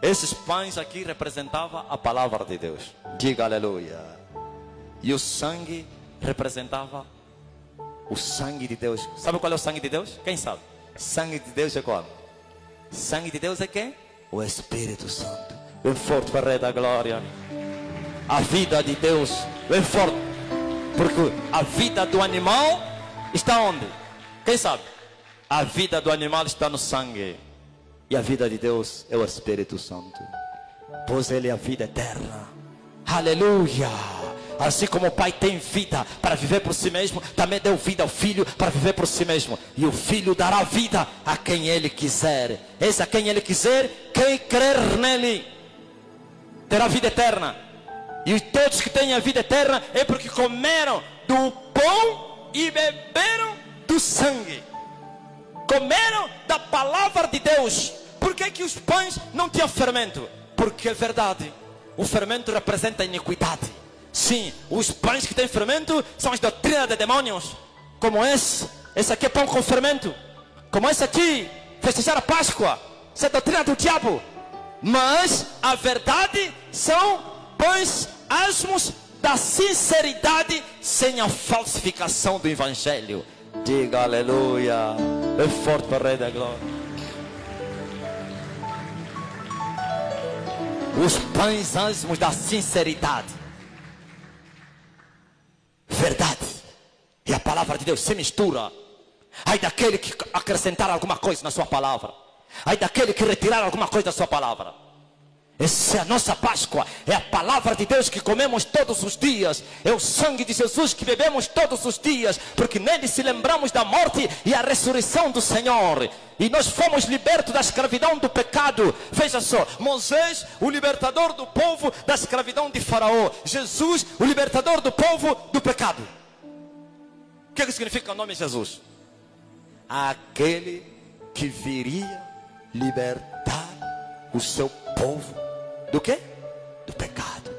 Esses pães aqui representavam a palavra de Deus. Diga aleluia. E o sangue representava o sangue de Deus. Sabe qual é o sangue de Deus? Quem sabe? Sangue de Deus é qual? Sangue de Deus é quem? O Espírito Santo. Bem forte para o Rei da Glória. A vida de Deus. Bem forte. Porque a vida do animal está onde? Quem sabe? A vida do animal está no sangue. E a vida de Deus é o Espírito Santo. Pois Ele é a vida eterna. Aleluia. Assim como o Pai tem vida para viver por si mesmo, também deu vida ao Filho para viver por si mesmo. E o Filho dará vida a quem Ele quiser. Esse a quem Ele quiser, quem crer nele terá vida eterna. E todos que têm a vida eterna é porque comeram do pão e beberam do sangue. Comeram da palavra de Deus. Por que os pães não tinham fermento? Porque é verdade, o fermento representa a iniquidade. Sim, os pães que têm fermento são as doutrinas de demônios. Como esse aqui é pão com fermento. Como esse aqui, festejar a Páscoa, essa é a doutrina do diabo. Mas a verdade são pães asmos da sinceridade, sem a falsificação do Evangelho. Diga aleluia. É forte para o Rei da Glória. Os pães asmos da sinceridade. Verdade. E a palavra de Deus se mistura. Ai daquele que acrescentar alguma coisa na sua palavra. Ai daquele que retirar alguma coisa da sua palavra. Essa é a nossa Páscoa. É a palavra de Deus que comemos todos os dias. É o sangue de Jesus que bebemos todos os dias. Porque nele se lembramos da morte e a ressurreição do Senhor. E nós fomos libertos da escravidão do pecado. Veja só, Moisés, o libertador do povo da escravidão de Faraó. Jesus, o libertador do povo do pecado. O que significa o nome Jesus? Aquele que viria libertar o seu povo. Do quê? Do pecado.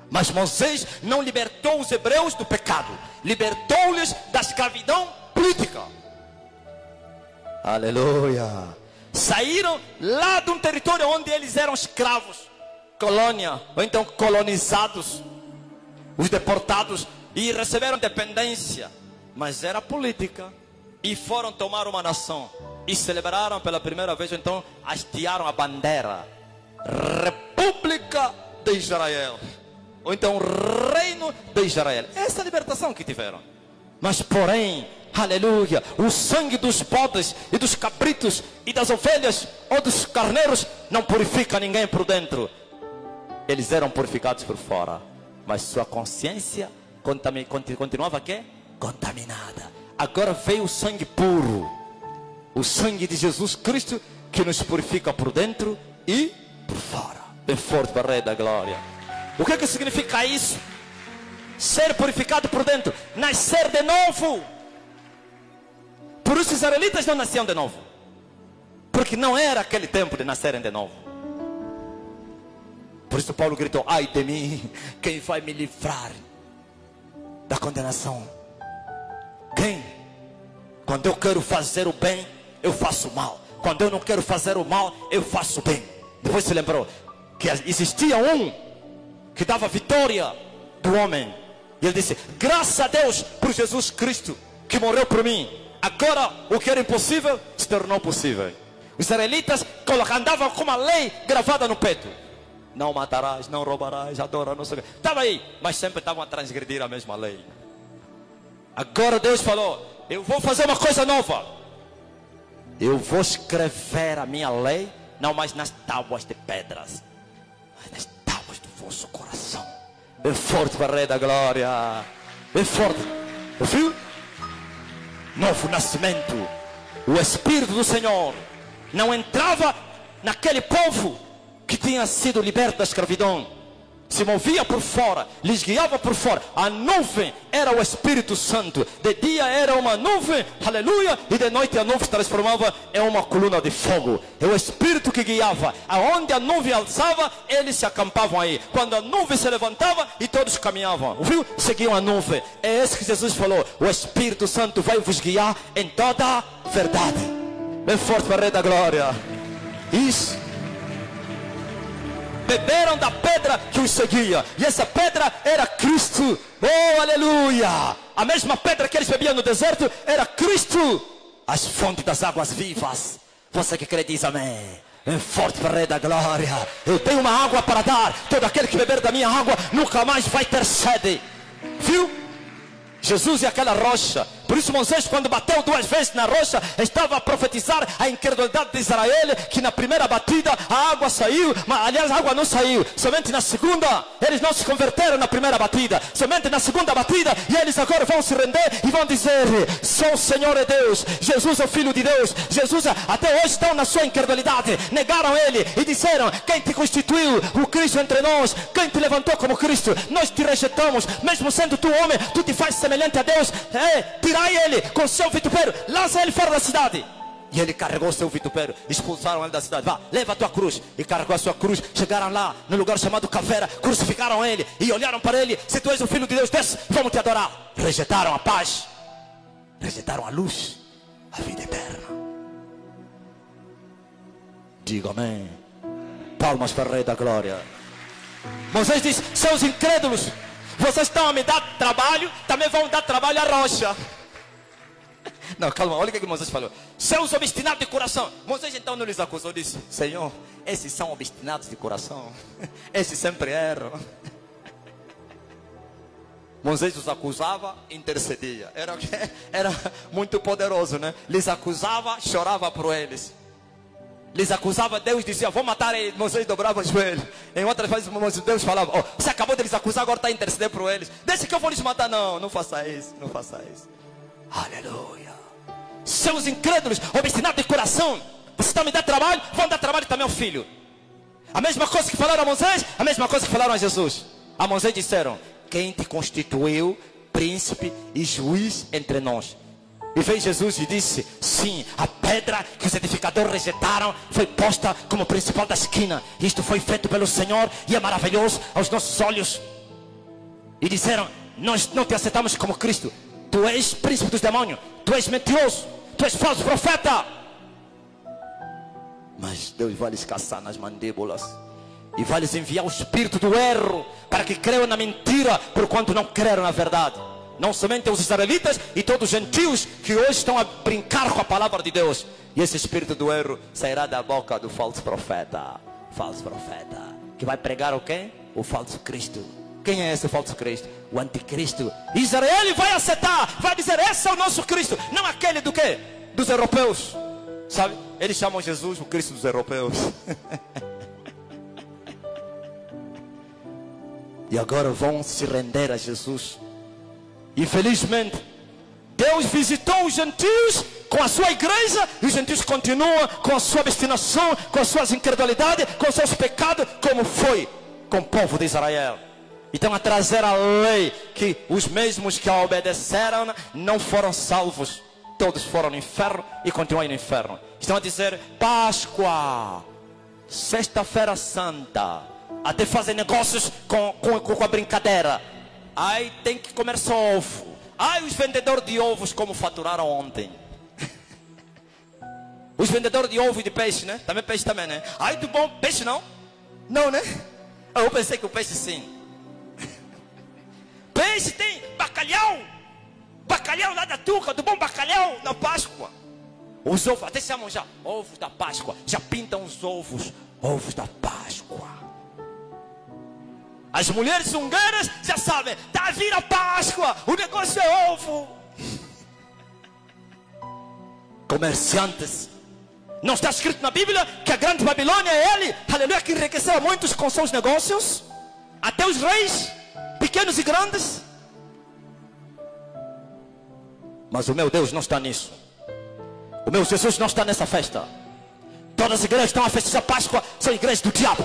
Mas Moisés não libertou os hebreus do pecado. Libertou-lhes da escravidão política. Aleluia. Saíram lá de um território onde eles eram escravos. Colônia, ou então colonizados. Os deportados. E receberam dependência. Mas era política. E foram tomar uma nação. E celebraram pela primeira vez, então hastearam a bandeira. República de Israel. Ou então Reino de Israel. Essa é a libertação que tiveram. Mas porém, aleluia, o sangue dos bodes e dos cabritos e das ovelhas ou dos carneiros não purifica ninguém por dentro. Eles eram purificados por fora. Mas sua consciência continuava quê? Contaminada. Agora veio o sangue puro. O sangue de Jesus Cristo que nos purifica por dentro e por fora. Bem forte para o Rei da Glória. O que significa isso? Ser purificado por dentro. Nascer de novo. Por isso os israelitas não nasciam de novo. Porque não era aquele tempo de nascerem de novo. Por isso Paulo gritou: ai de mim, quem vai me livrar da condenação? Quem? Quando eu quero fazer o bem, eu faço o mal. Quando eu não quero fazer o mal, eu faço o bem. Depois se lembrou que existia um que dava vitória do homem. E ele disse: graças a Deus por Jesus Cristo que morreu por mim. Agora o que era impossível se tornou possível. Os israelitas andavam com uma lei gravada no peito. Não matarás, não roubarás, adora, não sei o que. Estava aí, mas sempre estavam a transgredir a mesma lei. Agora Deus falou: eu vou fazer uma coisa nova. Eu vou escrever a minha lei, não mais nas tábuas de pedras, mas nas tábuas do vosso coração. Bem forte para o Rei da Glória. Bem forte. Ouviu? Novo nascimento. O Espírito do Senhor não entrava naquele povo que tinha sido liberto da escravidão. Se movia por fora, lhes guiava por fora. A nuvem era o Espírito Santo. De dia era uma nuvem, aleluia, e de noite a nuvem se transformava em uma coluna de fogo. É o Espírito que guiava. Aonde a nuvem alçava, eles se acampavam aí. Quando a nuvem se levantava, e todos caminhavam, ouviu? Seguiam a nuvem. É isso que Jesus falou: o Espírito Santo vai vos guiar em toda a verdade. Bem forte para o Rei da Glória. Isso. Beberam da pedra que os seguia, e essa pedra era Cristo. Oh, aleluia! A mesma pedra que eles bebiam no deserto era Cristo, as fontes das águas vivas. Você que crê diz amém. É forte para o Rei da Glória. Eu tenho uma água para dar. Todo aquele que beber da minha água nunca mais vai ter sede. Viu? Jesus é aquela rocha. Por isso Moisés, quando bateu 2 vezes na rocha, estava a profetizar a incredulidade de Israel, que na primeira batida a água saiu, mas aliás a água não saiu, somente na segunda. Eles não se converteram na primeira batida, somente na segunda batida. E eles agora vão se render e vão dizer: só o Senhor é Deus, Jesus é o Filho de Deus. Jesus, até hoje estão na sua incredulidade, negaram Ele e disseram: quem te constituiu o Cristo entre nós? Quem te levantou como Cristo? Nós te rejeitamos, mesmo sendo tu homem, tu te fazes semelhante a Deus. Tirai ele com seu vitupério, lança ele fora da cidade. E ele carregou seu vitupério, expulsaram ele da cidade. Vá, leva a tua cruz. E carregou a sua cruz. Chegaram lá no lugar chamado Caveira, crucificaram ele e olharam para ele: se tu és o Filho de Deus, desce, vamos te adorar. Rejeitaram a paz, rejeitaram a luz, a vida eterna. Diga amém. Palmas para o Rei da Glória. Moisés diz: seus incrédulos, vocês estão a me dar trabalho, também vão dar trabalho à rocha. Não, calma, olha o que Moisés falou: seus obstinados de coração. Moisés então não lhes acusou, disse: Senhor, esses são obstinados de coração, esses sempre erram. Moisés os acusava, intercedia. Era muito poderoso, né? Lhes acusava, chorava por eles. Lhes acusava, Deus dizia: vou matar ele. Moisés dobrava o joelho. Em outras vezes Deus falava: oh, você acabou de lhes acusar, agora está intercedendo por eles. Deixa que eu vou lhes matar. Não, não faça isso, não faça isso. Aleluia. Seus incrédulos, obstinados de coração, vocês estão me dando trabalho, vão dar trabalho também ao filho. A mesma coisa que falaram a Moisés, a mesma coisa que falaram a Jesus. A Moisés disseram: quem te constituiu príncipe e juiz entre nós? E veio Jesus e disse: sim, a pedra que os edificadores rejeitaram foi posta como principal da esquina. Isto foi feito pelo Senhor e é maravilhoso aos nossos olhos. E disseram: nós não te aceitamos como Cristo. Tu és príncipe dos demônios, tu és mentiroso, tu és falso profeta. Mas Deus vai lhes caçar nas mandíbulas e vai lhes enviar o espírito do erro, para que creiam na mentira, porquanto não creram na verdade. Não somente os israelitas e todos os gentios que hoje estão a brincar com a palavra de Deus. E esse espírito do erro sairá da boca do falso profeta. Falso profeta, que vai pregar o quê? O falso Cristo. Quem é esse falso Cristo? O anticristo. Israel vai aceitar, vai dizer: esse é o nosso Cristo. Não aquele do quê? Dos europeus. Sabe? Eles chamam Jesus o Cristo dos europeus. E agora vão se render a Jesus. Infelizmente, Deus visitou os gentios com a sua igreja, e os gentios continuam com a sua obstinação, com as suas incredulidades, com os seus pecados, como foi com o povo de Israel. Então, a trazer a lei, que os mesmos que a obedeceram não foram salvos, todos foram no inferno e continuam no inferno. Estão a dizer: Páscoa, Sexta-feira Santa, até fazem negócios com a brincadeira. Ai, tem que comer só ovo. Ai, os vendedores de ovos, como faturaram ontem. Os vendedores de ovo e de peixe, né? Também peixe também, né? Ai, do bom peixe não? Não, né? Eu pensei que o peixe sim. Peixe tem bacalhau. Bacalhau lá da Tuca, do bom bacalhau na Páscoa. Os ovos, até chamam já ovos da Páscoa. Já pintam os ovos, ovos da Páscoa. As mulheres zungueiras já sabem, está a vir a Páscoa, o negócio é ovo. Comerciantes. Não está escrito na Bíblia que a grande Babilônia é ele, aleluia, que enriqueceu a muitos com seus negócios? Até os reis, pequenos e grandes. Mas o meu Deus não está nisso. O meu Jesus não está nessa festa. Todas as igrejas que estão a festejar Páscoa são igrejas do diabo.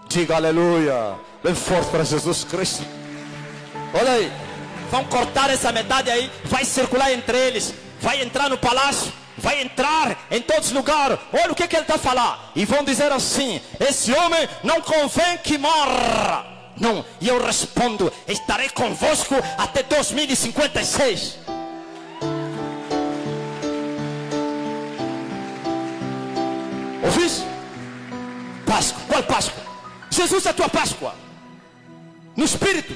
Diga aleluia. Bem forte para Jesus Cristo. Olha aí. Vão cortar essa metade aí. Vai circular entre eles. Vai entrar no palácio. Vai entrar em todos os lugares. Olha o que ele está a falar. E vão dizer assim: esse homem não convém que morra. Não. E eu respondo: estarei convosco até 2056. Ouviste? Páscoa. Qual Páscoa? Jesus é a tua Páscoa. No Espírito.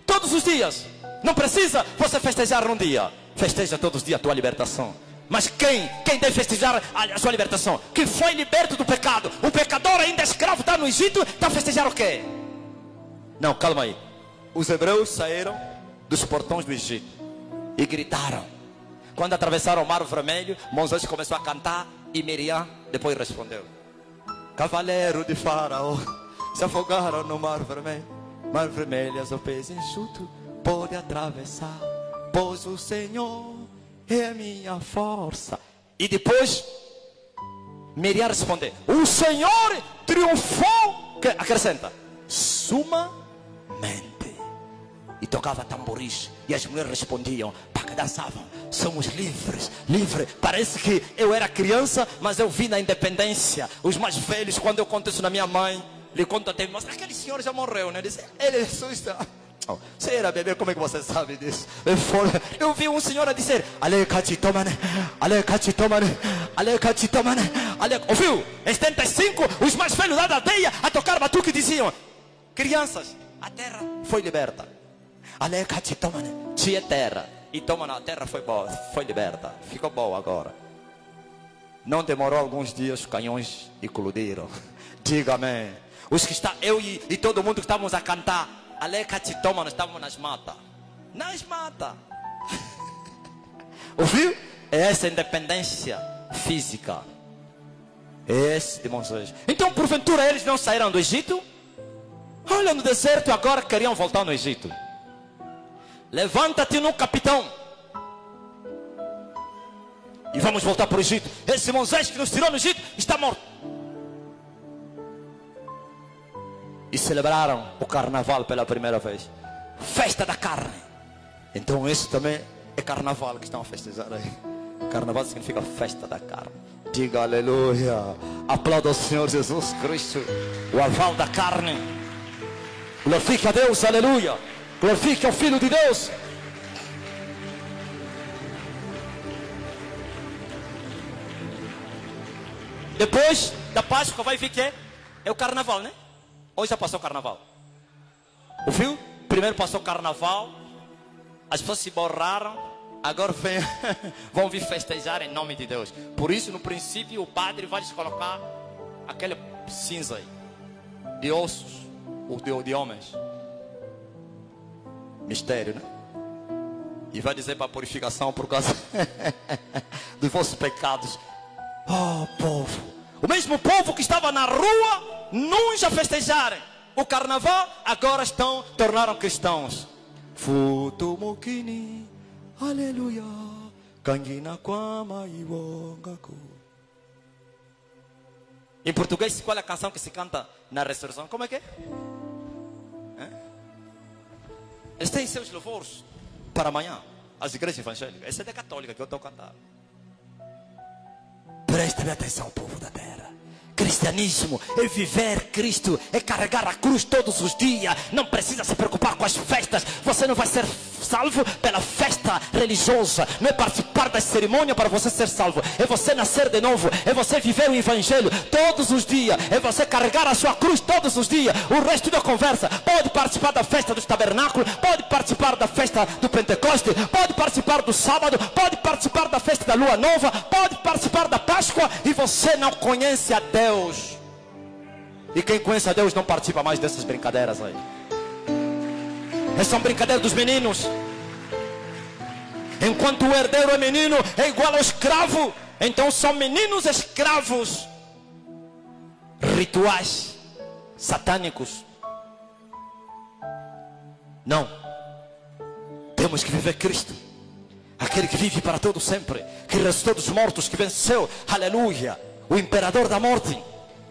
Todos os dias. Não precisa você festejar num dia. Festeja todos os dias a tua libertação. Mas quem deve festejar a sua libertação? Quem foi liberto do pecado. O pecador ainda escravo está no Egito. Está a festejar o quê? Não, calma aí. Os hebreus saíram dos portões do Egito e gritaram. Quando atravessaram o Mar Vermelho, Moisés começou a cantar. E Miriam depois respondeu: cavaleiro de Faraó, se afogaram no Mar Vermelho. Mar Vermelho, as pés enxuto, pode atravessar, pois o Senhor é a minha força. E depois Miriam respondeu: o Senhor triunfou, acrescenta, sumamente. E tocava tamboris. E as mulheres respondiam, dançavam, somos livres, livres. Parece que eu era criança, mas eu vi na independência. Os mais velhos, quando eu conto isso na minha mãe, lhe conto até, mas aquele senhor já morreu, né? Diz, ele assusta. Oh, você era bebê, como é que você sabe disso? Eu vi um senhor a dizer, ouviu? Em 75, os mais velhos lá da aldeia a tocar batuque diziam, crianças, a terra foi liberta. Tinha terra. E toma na terra, foi boa, foi liberta. Ficou boa agora. Não demorou alguns dias, os canhões eclodiram. Diga amém. Os que está, eu e todo mundo que estávamos a cantar, nós estávamos nas matas. Nas matas. Ouviu? É essa independência física. É esse de Moisés. Então, porventura, eles não saíram do Egito? Olha, no deserto agora queriam voltar no Egito. Levanta-te no capitão. E vamos voltar para o Egito. Esse Moisés que nos tirou no Egito está morto. E celebraram o carnaval pela primeira vez. Festa da carne. Então esse também é carnaval que estão a festejar aí. Carnaval significa festa da carne. Diga aleluia. Aplauda o Senhor Jesus Cristo. O aval da carne. Glorifique a Deus, aleluia. Glorifique ao Filho de Deus. Depois da Páscoa vai vir que é o Carnaval, né? Hoje já passou o Carnaval. Ouviu? Primeiro passou o Carnaval. As pessoas se borraram. Agora vão vir festejar em nome de Deus. Por isso no princípio o padre vai lhes colocar aquele cinza aí, de ossos ou de homens. Mistério, né? E vai dizer para a purificação por causa dos vossos pecados. Oh, povo. O mesmo povo que estava na rua, nunca a festejarem o carnaval, agora tornaram cristãos. Futumukini, aleluia. Kangina kwama iwongaku. Em português, qual é a canção que se canta na ressurreição? Como é que é? Eles têm seus louvores para amanhã. As igrejas evangélicas. Essa é da católica que eu estou cantando. Preste atenção, povo da terra. Cristo cristianismo é viver Cristo, é carregar a cruz todos os dias. Não precisa se preocupar com as festas. Você não vai ser salvo pela festa religiosa. Não é participar da cerimônia para você ser salvo. É você nascer de novo. É você viver o evangelho todos os dias. É você carregar a sua cruz todos os dias. O resto da conversa. Pode participar da festa dos tabernáculos. Pode participar da festa do Pentecoste. Pode participar do sábado. Pode participar da festa da lua nova. Pode participar da Páscoa. E você não conhece a Deus. E quem conhece a Deus não participa mais dessas brincadeiras aí. Essas são brincadeiras dos meninos. Enquanto o herdeiro é menino, é igual ao escravo. Então são meninos escravos. Rituais satânicos. Não. Temos que viver Cristo. Aquele que vive para todo sempre. Que ressuscitou dos mortos, que venceu, aleluia, o imperador da morte.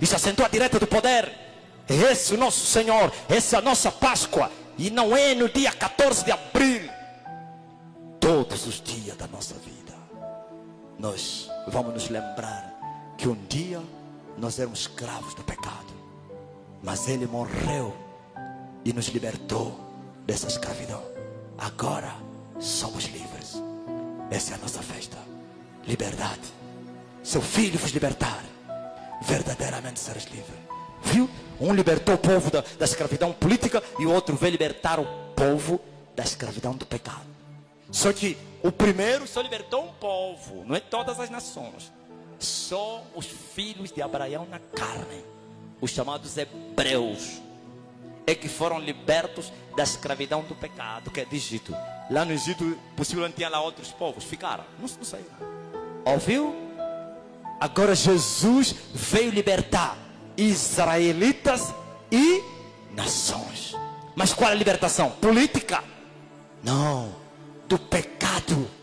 E se assentou à direita do poder. Esse é o nosso Senhor. Essa é a nossa Páscoa. E não é no dia 14 de abril. Todos os dias da nossa vida nós vamos nos lembrar que um dia nós éramos escravos do pecado, mas Ele morreu e nos libertou dessa escravidão. Agora somos livres. Essa é a nossa festa. Liberdade. Seu filho vos libertar, verdadeiramente seres livres. Viu? Um libertou o povo da escravidão política e o outro veio libertar o povo da escravidão do pecado. Só que o primeiro só libertou um povo, não é todas as nações. Só os filhos de Abraão na carne, os chamados hebreus, é que foram libertos da escravidão do pecado, que é do Egito. Lá no Egito, possivelmente tinha lá outros povos, ficaram, não sei. Ouviu? Agora Jesus veio libertar israelitas e nações. Mas qual é a libertação? Política? Não, do pecado.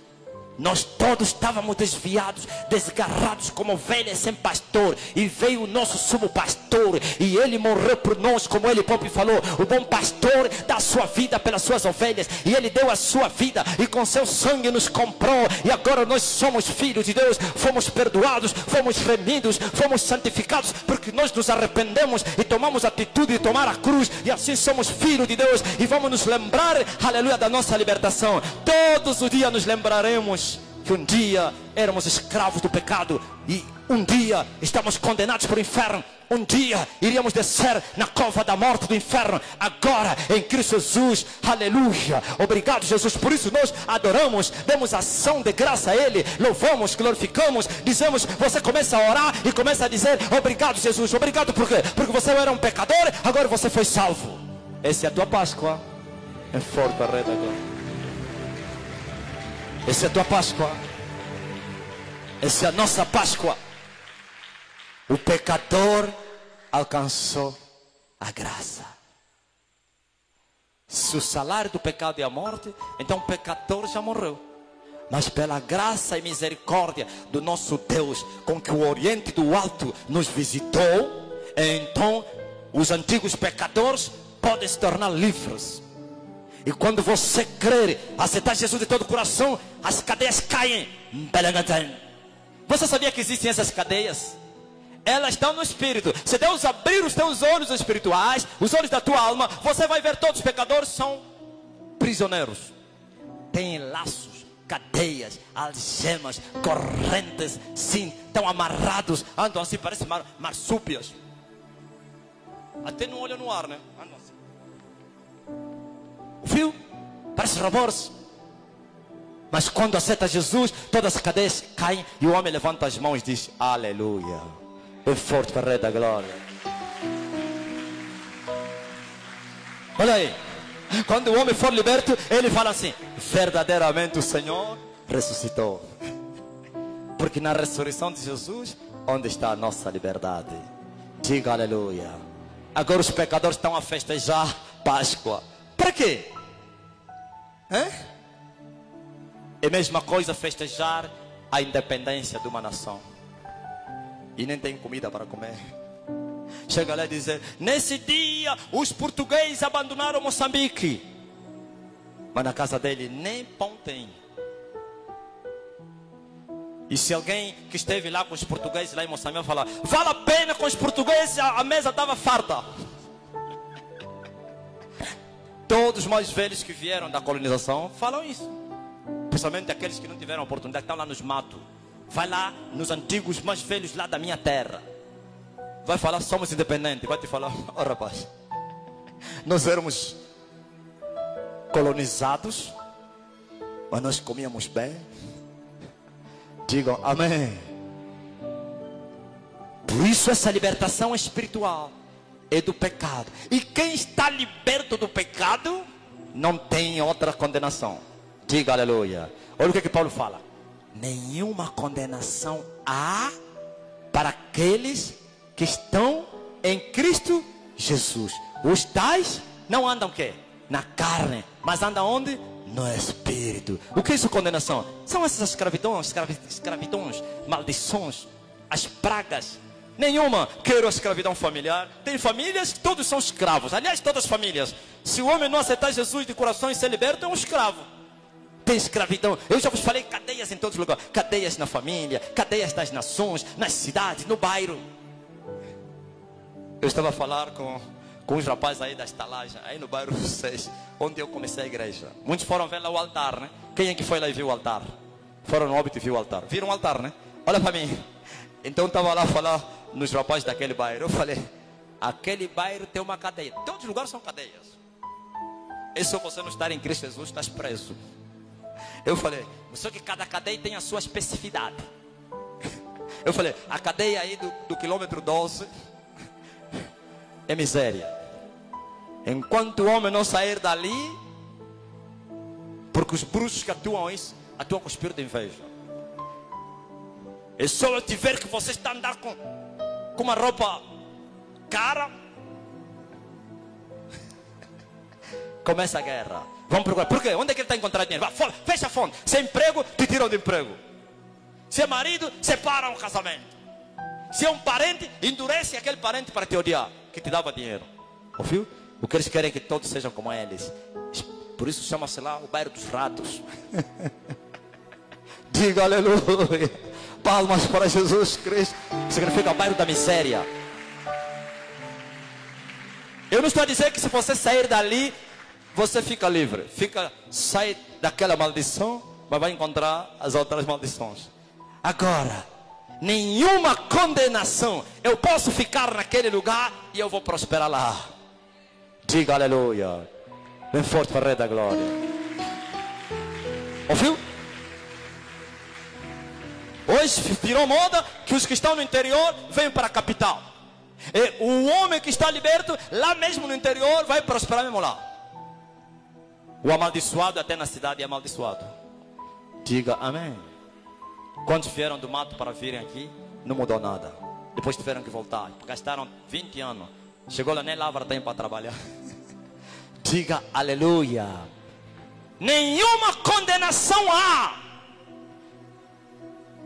Nós todos estávamos desviados, desgarrados como ovelhas sem pastor. E veio o nosso sumo pastor, e ele morreu por nós, como ele próprio falou. O bom pastor dá a sua vida pelas suas ovelhas. E ele deu a sua vida, e com seu sangue nos comprou. E agora nós somos filhos de Deus. Fomos perdoados, fomos remidos, fomos santificados, porque nós nos arrependemos e tomamos a atitude de tomar a cruz. E assim somos filhos de Deus. E vamos nos lembrar, aleluia, da nossa libertação. Todos os dias nos lembraremos que um dia éramos escravos do pecado, e um dia estamos condenados para o inferno. Um dia iríamos descer na cova da morte do inferno. Agora em Cristo Jesus, aleluia, obrigado Jesus. Por isso nós adoramos, damos ação de graça a Ele, louvamos, glorificamos, dizemos. Você começa a orar e começa a dizer: obrigado Jesus, obrigado. Por quê? Porque você era um pecador, agora você foi salvo. Essa é a tua Páscoa. É forte a rede agora. Essa é a tua Páscoa. Essa é a nossa Páscoa. O pecador alcançou a graça. Se o salário do pecado é a morte, então o pecador já morreu. Mas pela graça e misericórdia do nosso Deus, com que o Oriente do Alto nos visitou, então os antigos pecadores podem se tornar livres. E quando você crer, aceitar Jesus de todo o coração, as cadeias caem. Você sabia que existem essas cadeias? Elas estão no Espírito. Se Deus abrir os teus olhos espirituais, os olhos da tua alma, você vai ver todos os pecadores são prisioneiros. Têm laços, cadeias, algemas, correntes, sim, estão amarrados. Andam assim, parecem marsúpias. Até não olham no ar, né? Andam assim. Viu? Parece robôs. Mas quando aceita Jesus, todas as cadeias caem e o homem levanta as mãos e diz: aleluia. É forte para a rede da glória. Olha aí. Quando o homem for liberto, ele fala assim: verdadeiramente o Senhor ressuscitou. Porque na ressurreição de Jesus, onde está a nossa liberdade? Diga aleluia. Agora os pecadores estão a festejar Páscoa. Para quê? É a mesma coisa festejar a independência de uma nação e nem tem comida para comer. Chega lá e dizer: nesse dia os portugueses abandonaram Moçambique, mas na casa dele nem pão tem. E se alguém que esteve lá com os portugueses lá em Moçambique falar, vale a pena com os portugueses, a mesa estava farta. Todos os mais velhos que vieram da colonização falam isso. Principalmente aqueles que não tiveram oportunidade, que estão lá nos matos. Vai lá nos antigos mais velhos lá da minha terra. Vai falar, somos independentes. Vai te falar, oh rapaz, nós éramos colonizados, mas nós comíamos bem. Digam amém. Por isso essa libertação espiritual é do pecado. E quem está liberto do pecado não tem outra condenação. Diga aleluia. Olha o que Paulo fala. Nenhuma condenação há para aqueles que estão em Cristo Jesus. Os tais não andam o quê? Na carne, mas andam onde? No Espírito. O que é isso, condenação? São essas escravidões, maldições, as pragas. Nenhuma. Quero a escravidão familiar. Tem famílias que todos são escravos. Aliás, todas as famílias. Se o homem não aceitar Jesus de coração e ser liberto, é um escravo. Tem escravidão. Eu já vos falei, cadeias em todos os lugares. Cadeias na família, cadeias nas nações, nas cidades, no bairro. Eu estava a falar com os rapazes aí da estalagem, aí no bairro 6, onde eu comecei a igreja. Muitos foram ver lá o altar, né? Quem é que foi lá e viu o altar? Foram no Óbito e viu o altar. Viram o altar, né? Olha para mim. Então estava lá a falar nos rapazes daquele bairro. Eu falei, aquele bairro tem uma cadeia. Todos os lugares são cadeias. E se você não estar em Cristo Jesus, estás preso. Eu falei, só que cada cadeia tem a sua especificidade. Eu falei, a cadeia aí do quilômetro 12 é miséria. Enquanto o homem não sair dali, porque os bruxos que atuam isso, atuam com o espírito de inveja. E só eu tiver que você está a andar com uma roupa cara, começa a guerra. Vamos procurar. Por quê? Onde é que ele está encontrando dinheiro? Vai, fecha a fonte. Se é emprego, te tiram de emprego. Se é marido, separam o casamento. Se é um parente, endurece aquele parente para te odiar, que te dava dinheiro. Ouviu? O que eles querem é que todos sejam como eles. Por isso chama-se lá o bairro dos ratos. Diga aleluia. Palmas para Jesus Cristo. Significa o bairro da miséria. Eu não estou a dizer que se você sair dali, você fica livre. Sai daquela maldição, mas vai encontrar as outras maldições. Agora, nenhuma condenação. Eu posso ficar naquele lugar e eu vou prosperar lá. Diga aleluia. Bem forte para o Rei da Glória. Ouviu? Hoje virou moda que os que estão no interior vêm para a capital. E o homem que está liberto, lá mesmo no interior, vai prosperar mesmo lá. O amaldiçoado até na cidade é amaldiçoado. Diga amém. Quantos vieram do mato para virem aqui, não mudou nada. Depois tiveram que voltar. Gastaram 20 anos. Chegou lá, nem lavra tem para trabalhar. Diga aleluia. Nenhuma condenação há.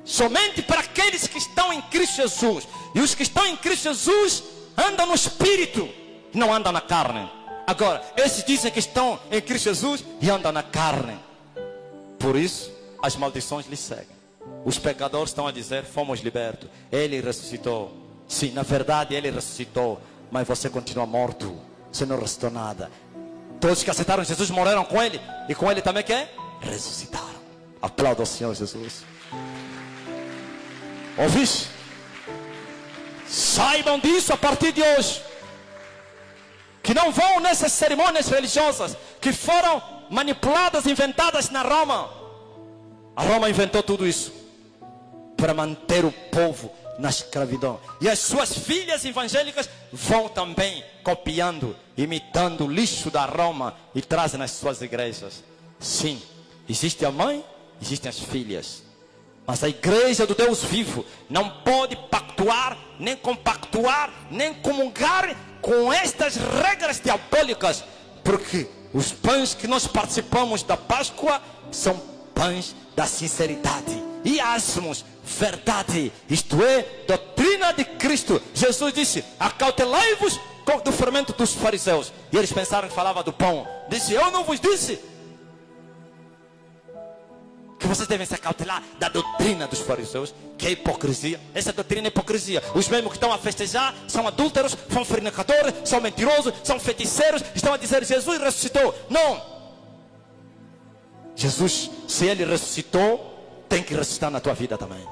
Somente para aqueles que estão em Cristo Jesus. E os que estão em Cristo Jesus andam no Espírito, não andam na carne. Agora, esses dizem que estão em Cristo Jesus e andam na carne. Por isso, as maldições lhes seguem. Os pecadores estão a dizer, fomos libertos. Ele ressuscitou. Sim, na verdade ele ressuscitou. Mas você continua morto. Você não ressuscitou nada. Todos que aceitaram Jesus morreram com ele. E com ele também que ressuscitaram. Aplauda ao Senhor Jesus. Ouviste? Saibam disso a partir de hoje. Que não vão nessas cerimônias religiosas que foram manipuladas, inventadas na Roma. A Roma inventou tudo isso para manter o povo na escravidão. E as suas filhas evangélicas vão também copiando, imitando o lixo da Roma e trazem nas suas igrejas. Sim, existe a mãe, existem as filhas. Mas a igreja do Deus vivo não pode pactuar, nem compactuar, nem comungar com estas regras diabólicas. Porque os pães que nós participamos da Páscoa são pães da sinceridade e asmos verdade, isto é, doutrina de Cristo. Jesus disse, acautelai-vos do fermento dos fariseus. E eles pensaram que falava do pão. Disse, eu não vos disse. que vocês devem se acautelar da doutrina dos fariseus, que é hipocrisia. Essa doutrina é hipocrisia. Os mesmos que estão a festejar são adúlteros, são fornicadores, são mentirosos, são feiticeiros, estão a dizer Jesus ressuscitou. Não. Jesus, se Ele ressuscitou, tem que ressuscitar na tua vida também.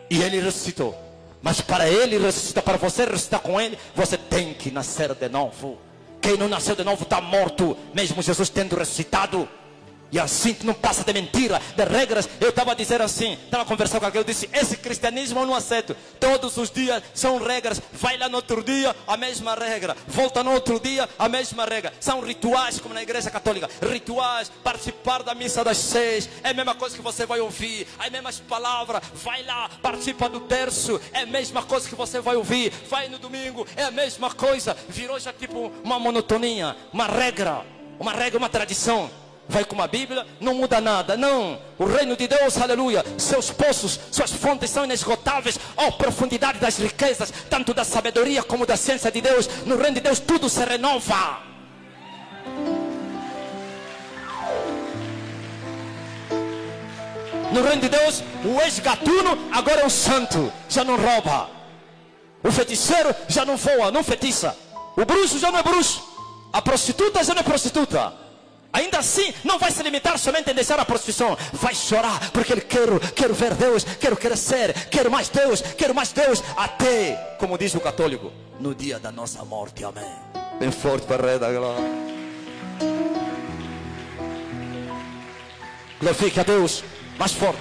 E Ele ressuscitou. Mas para Ele ressuscitar, para você ressuscitar com Ele, você tem que nascer de novo. Quem não nasceu de novo está morto, mesmo Jesus tendo ressuscitado. E assim não passa de mentira, de regras. Eu estava a dizer assim, estava a conversar com alguém, eu disse, esse cristianismo eu não aceito. Todos os dias são regras. Vai lá no outro dia, a mesma regra. Volta no outro dia, a mesma regra. São rituais, como na igreja católica. Rituais, participar da missa das 6. É a mesma coisa que você vai ouvir. As mesmas palavras. Vai lá, participa do terço. É a mesma coisa que você vai ouvir. Vai no domingo, é a mesma coisa. Virou já tipo uma monotonia, uma regra, uma tradição. Vai com uma Bíblia, não muda nada. Não, o reino de Deus, aleluia, seus poços, suas fontes são inesgotáveis. Oh, profundidade das riquezas, tanto da sabedoria como da ciência de Deus. No reino de Deus tudo se renova. No reino de Deus, o ex-gatuno agora é um santo, já não rouba. O feiticeiro já não voa, não feitiça. O bruxo já não é bruxo. A prostituta já não é prostituta. Ainda assim, não vai se limitar somente em deixar a prostituição. Vai chorar, porque ele quero ver Deus, quero crescer, quero mais Deus, até, como diz o católico, no dia da nossa morte, amém. Bem forte para o Rei da Glória. Glorifique a Deus, mais forte.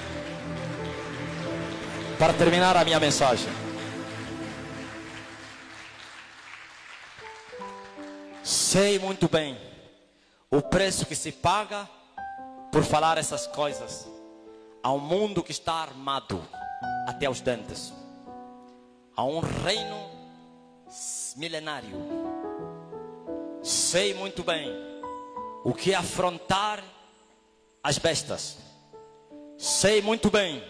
Para terminar a minha mensagem. Sei muito bem o preço que se paga por falar essas coisas a um mundo que está armado até os dentes, a um reino milenário. Sei muito bem o que é afrontar as bestas. Sei muito bem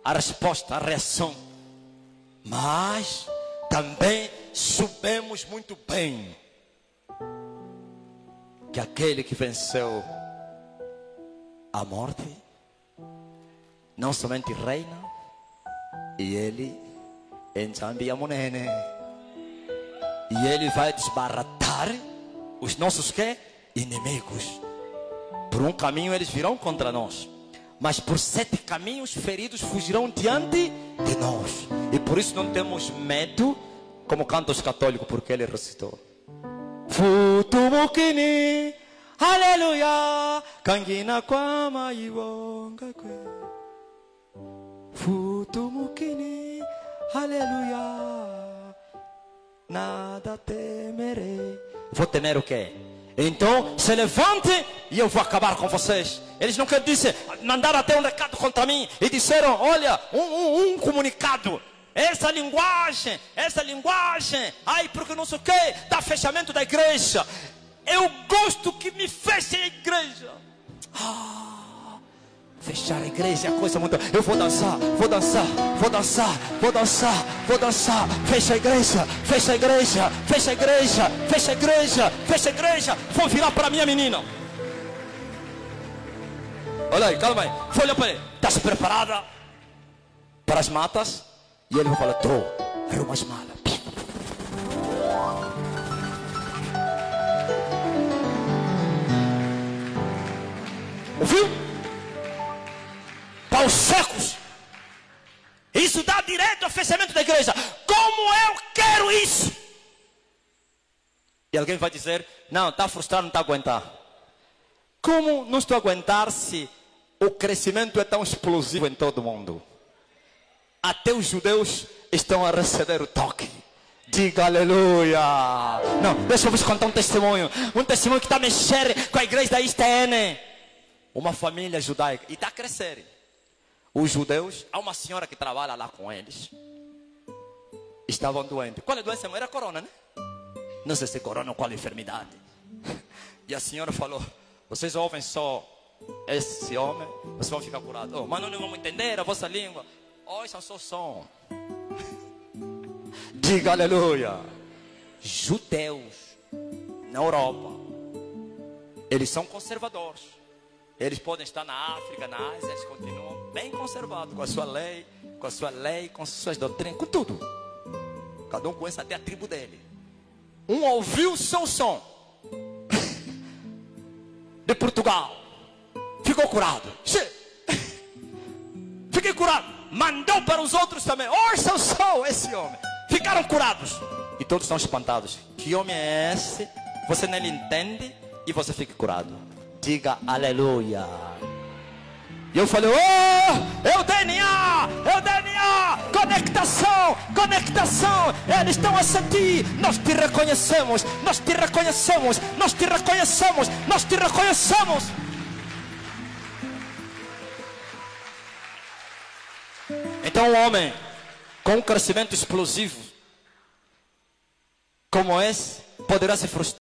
a resposta, a reação. Mas também sabemos muito bem que aquele que venceu a morte não somente reina, e ele enjambia monene, e ele vai desbaratar os nossos que? Inimigos. Por um caminho eles virão contra nós, mas por 7 caminhos feridos fugirão diante de nós. E por isso não temos medo, como cantam os católicos, porque ele ressuscitou. Futumukini, aleluia, kangina kwa maiwonga kwe. Futumukini, aleluia, nada temerei. Vou temer o quê? Então se levante e eu vou acabar com vocês. Eles não querem dizer, mandaram até um recado contra mim e disseram, olha, um comunicado. Essa linguagem, ai, porque não sei o que, dá fechamento da igreja. Eu gosto que me fechem a igreja. Fechar a igreja é coisa muito. Eu vou dançar. Fecha a igreja. Vou virar para minha menina. Olha aí, calma aí. Vou olhar para ele. Estás preparada para as matas? E ele vai falar, quero umas malas. Ouviu? Para os secos. Isso dá direito ao fechamento da igreja. Como eu quero isso? E alguém vai dizer, não, está frustrado, não está a aguentar. Como não estou a aguentar se o crescimento é tão explosivo em todo o mundo? Até os judeus estão a receber o toque. Diga aleluia. Não, deixa eu vos contar um testemunho que está a mexer com a igreja da ISTN. Uma família judaica, e está a crescer. Os judeus, há uma senhora que trabalha lá com eles, estavam doentes. Qual é a doença? Era corona, né? Não sei se é corona ou qual enfermidade. E a senhora falou, vocês ouvem só esse homem, vocês vão ficar curados. Oh, mas não vamos entender a vossa língua. Ouçam só som. Diga aleluia. Judeus na Europa, eles são conservadores. Eles podem estar na África, na Ásia, eles continuam bem conservados com a sua lei, com suas doutrinas, com tudo. Cada um conhece até a tribo dele. Um ouviu o seu som de Portugal, ficou curado. Fiquei curado. Mandou para os outros também. Ouça o som, esse homem. Ficaram curados. E todos estão espantados. Que homem é esse? Você não entende e você fica curado. Diga aleluia. E eu falei, é o DNA, conectação, eles estão a sentir, nós te reconhecemos. Então um homem com um crescimento explosivo como esse, poderá se frustrar.